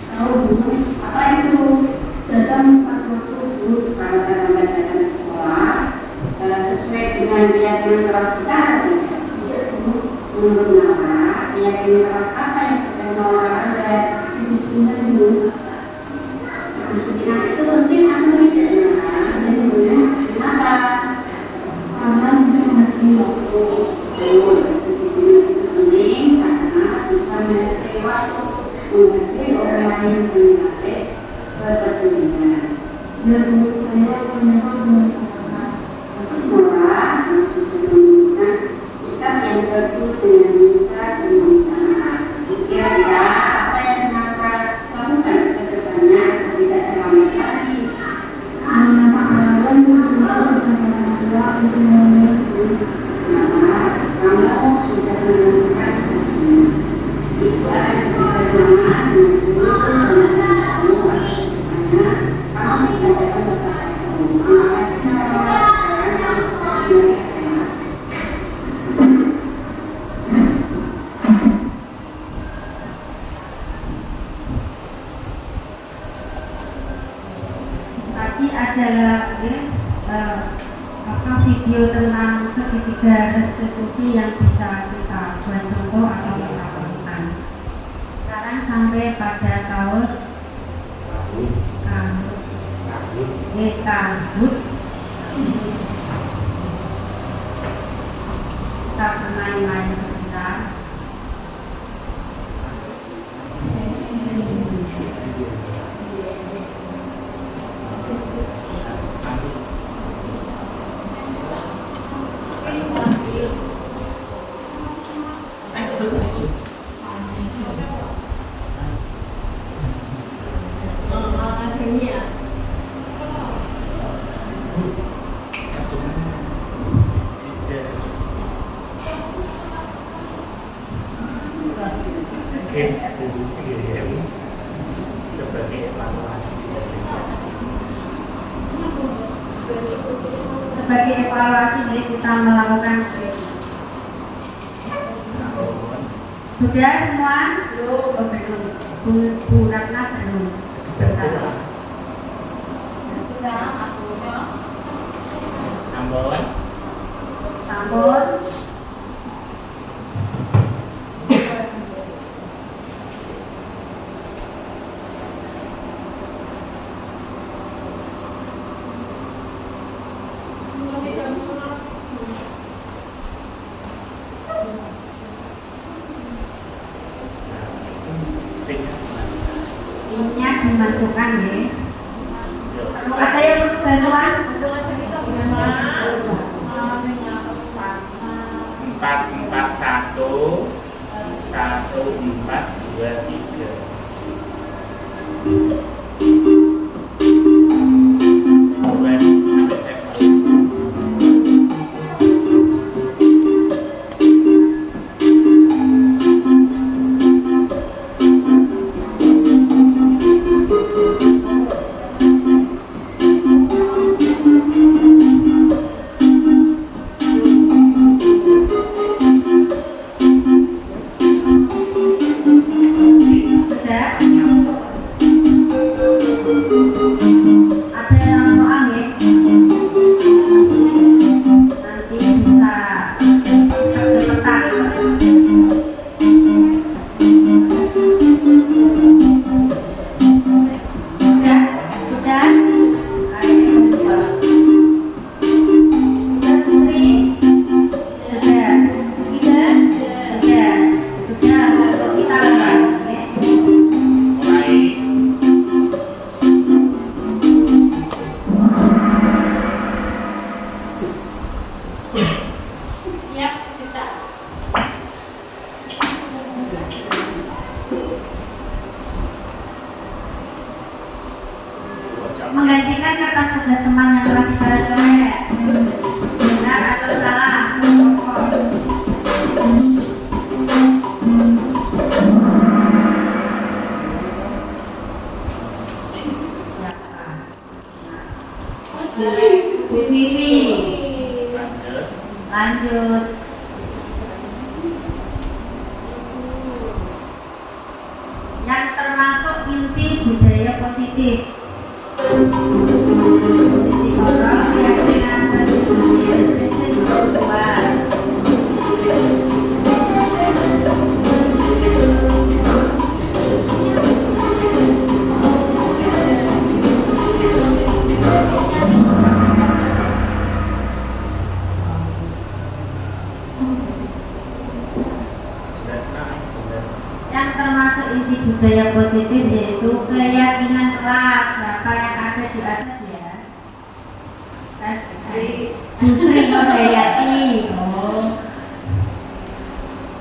Tahu Bu. Apa itu? Datang tepat waktu Bu. Kalau terlambat datang ke sekolah sesuai dengan keyakinan kelas kita atau tidak? Tidak Bu. Menurut Naura, keyakinan kelas apa yang sedang Naura ada? Kedisiplinan Bu. Kedisiplinan itu penting atau tidak? Kenapa? Karena bisa mengerti waktu. Disiplin itu penting karena bisa mengerti waktu, mengerti orang lain mengenai keterpilihan. Dan menurut saya menyesal dengan terus Nora harus menunjukkan sikap yang bagus dengan bisa menunjukkan kira-kira apa yang Nora lakukan ke depannya tidak terlambat lagi. Memasak malam untuk kamu sudah menemukan solusinya. Itu akan bekerjasama dengan guru dan kamu hanya kamu bisa datang ke tempat kamu. Terima kasih Naura. Sekarang kamu bisa mendengarkan. Tadi adalah video tentang segitiga restitusi yang bisa kita buat contoh atau kita lakukan. Sekarang sampai pada tahun kabut. Kita bermain-main sebentar. games sebagai evaluasi dari seksi. Sebagai evaluasi dari kita melakukan sudah semua? Belum. Bu Ratna belum. Tambon. Minyak dimasukkan ya. Ada yang butuh bantuan? 441 1423. Sudah menggantikan kertas tugas teman yang telah dicoret-coret. Benar atau salah? Bu Vivi, lanjut. Yang termasuk inti budaya positif. Posisi kontrol, keyakinan, kontribusi, education, kebutuhan. Yang termasuk inti budaya positif yaitu keyakinan kelas. Siapa yang ada di atas ya? Bu Sri Nurdayati. Oh.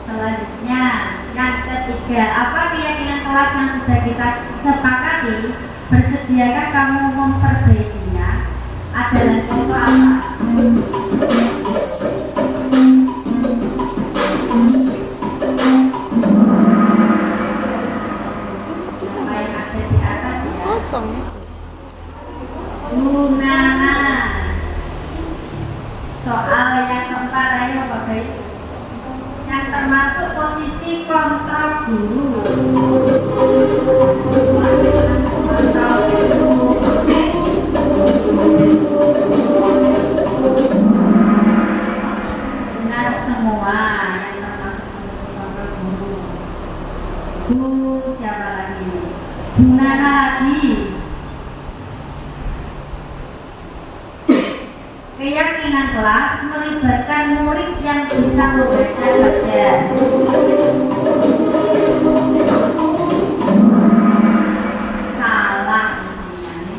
Selanjutnya yang ketiga, apa keyakinan kelas yang sudah kita sepakati? Bersediakah kamu memperbaikinya? Adalah contoh apa? Gunana. Soal yang keempat, ayo Bapak Ibu. Yang termasuk posisi kontrol guru. Kontrol guru. Benar semua yang termasuk posisi kontrol guru. Bu siapa lagi? Gunana lagi. Keyakinan kelas melibatkan murid yang bisa membaca baca. Salah isinya.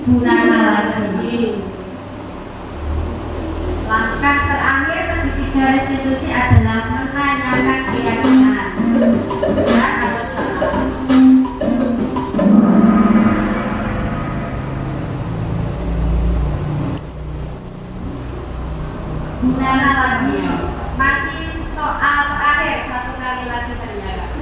Gunana lagi. Langkah terakhir segitiga restitusi adalah menanyakan keyakinan. Benar atau salah? Gunana lagi. Masih soal terakhir, satu kali lagi ternyata.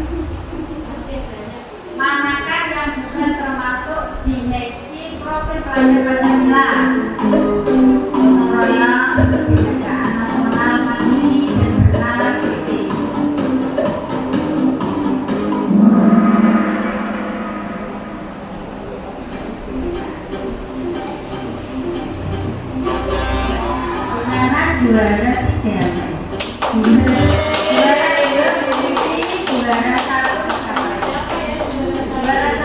Manakah yang bukan termasuk dimensi profil pelajar Pancasila? Gotong royong, kebinekaan nasional, mandiri, dan bernalar kritis. Juara 3, juara 2 posisi, juara 1 juara 1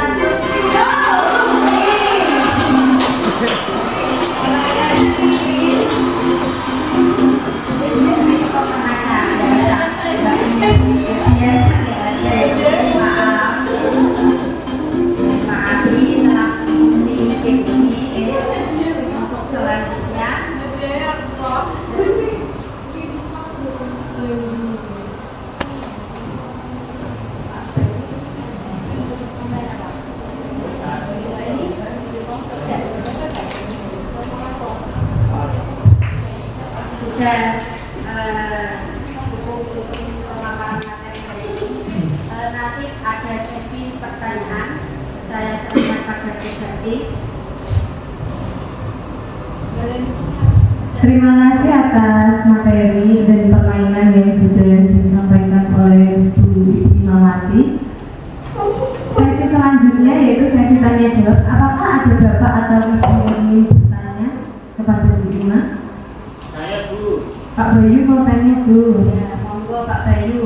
pemaparan materi hari ini. Nanti ada sesi pertanyaan. Saya serahkan pada Bu Jati. Terima kasih atas materi dan permainan yang sudah disampaikan oleh Bu Imawati. Sesi selanjutnya yaitu sesi tanya jawab. Apakah ada bapak atau ibu yang ingin bertanya kepada Bu Ima? Saya Bu. Pak Bayu mau tanya Bu. Ya, monggo Pak Bayu.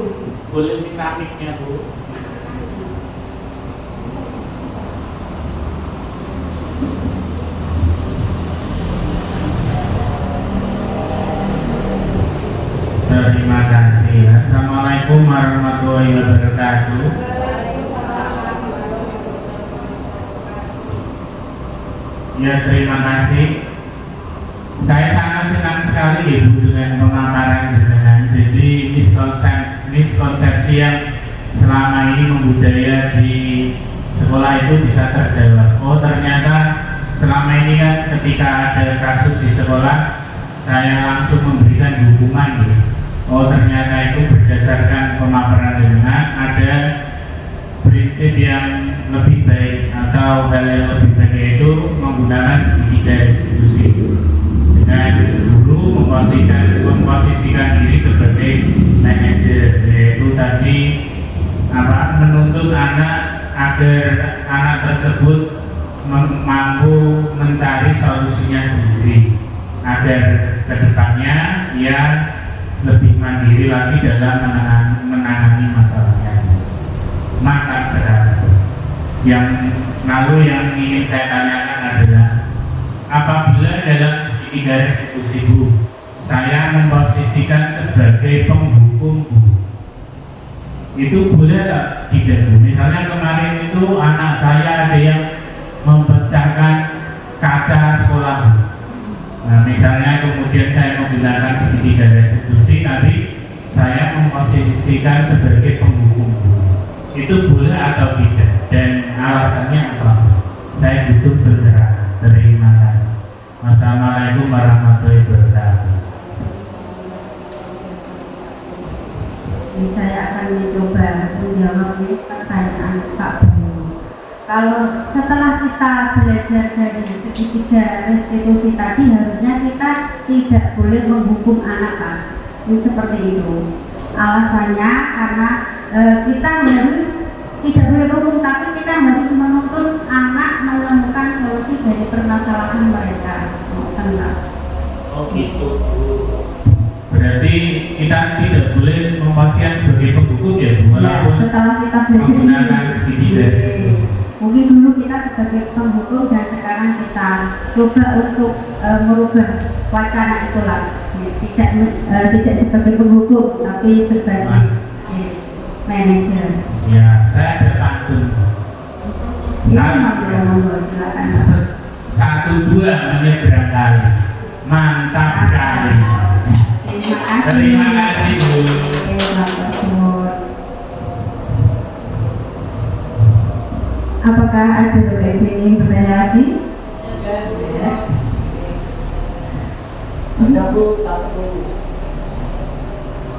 Boleh minta mic-nya Bu? Terima kasih. Assalamualaikum warahmatullahi wabarakatuh. Ya, terima kasih. Saya sangat senang sekali Ibu dengan pemaparan jenengan. Jadi miskonsepsi yang selama ini membudaya di sekolah itu bisa terjawab. Oh ternyata selama ini kan ketika ada kasus di sekolah saya langsung memberikan hukuman gitu. Oh ternyata itu berdasarkan pemaparan jenengan ada prinsip yang lebih baik atau hal yang lebih baik, yaitu menggunakan segitiga restitusi dengan guru memposisikan diri sebagai manajer, yaitu tadi menuntut anak agar anak tersebut mampu mencari solusinya sendiri agar kedepannya ia lebih mandiri lagi dalam menangani masalahnya. Mantap sekali. Yang ingin saya tanyakan adalah, apabila dalam segitiga restitusi Bu, saya memposisikan sebagai penghukum Bu, itu boleh tak? Tidak Bu. Misalnya kemarin itu anak saya ada yang memecahkan kaca sekolah Bu. Nah, misalnya kemudian saya menggunakan segitiga restitusi, tapi saya memposisikan sebagai penghukum. Itu boleh atau tidak? Dan alasannya apa? Saya butuh pencerahan. Terima kasih. Wassalamualaikum warahmatullahi wabarakatuh. Saya akan mencoba menjawab pertanyaan Pak Bimo. Kalau setelah kita belajar dari segitiga restitusi tadi, harusnya kita tidak boleh menghukum anak Pak. Ini seperti itu. Alasannya karena kita harus tidak boleh menghukum, tapi kita harus menuntun anak menemukan solusi dari permasalahan mereka. Oh gitu. Berarti kita tidak boleh memposisikan sebagai penghukum ya Bu, walaupun setelah kita belajar menggunakan segitiga restitusi. Mungkin dulu kita sebagai penghukum dan sekarang kita coba untuk merubah wacana itulah, tidak sebagai penghukum tapi sebagai manajer. Ya, saya ada pantun. Silakan. 1, 2 menyeberang kali. Mantap sekali. Terima kasih Bu. Apakah ada yang ingin bertanya lagi? Ada Bu, satu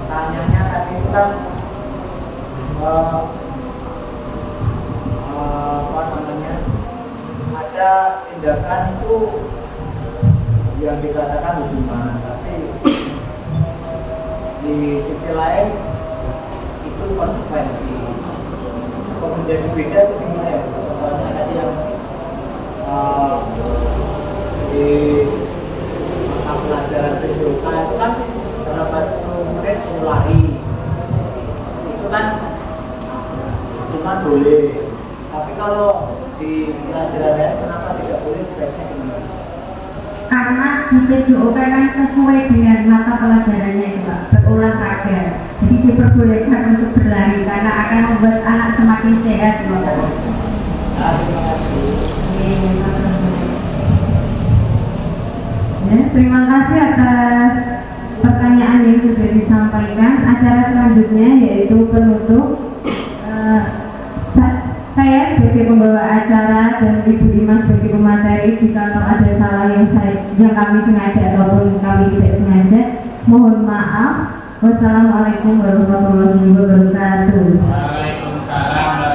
tanyanya tadi itu kan ada tindakan itu yang dikatakan hukuman, tapi di sisi lain itu konsekuensi. Kok menjadi beda itu gimana ya? Contohnya tadi yang di mata pelajaran PJOK itu kan terdapat 10 menit suruh lari, itu kan cuma boleh. Tapi kalau di pelajaran lain kenapa tidak boleh, sebaiknya gimana? Karena di PJOK kan sesuai dengan mata pelajarannya itu Pak, berolahraga. Jadi diperbolehkan untuk berlari karena akan membuat anak semakin sehat. Ya, terima kasih atas pertanyaan yang sudah disampaikan. Acara selanjutnya yaitu penutup. Saya sebagai pembawa acara dan Ibu Ima sebagai pemateri, jika ada salah yang kami sengaja ataupun kami tidak sengaja, mohon maaf. Wassalamualaikum warahmatullahi wabarakatuh. Waalaikumsalam.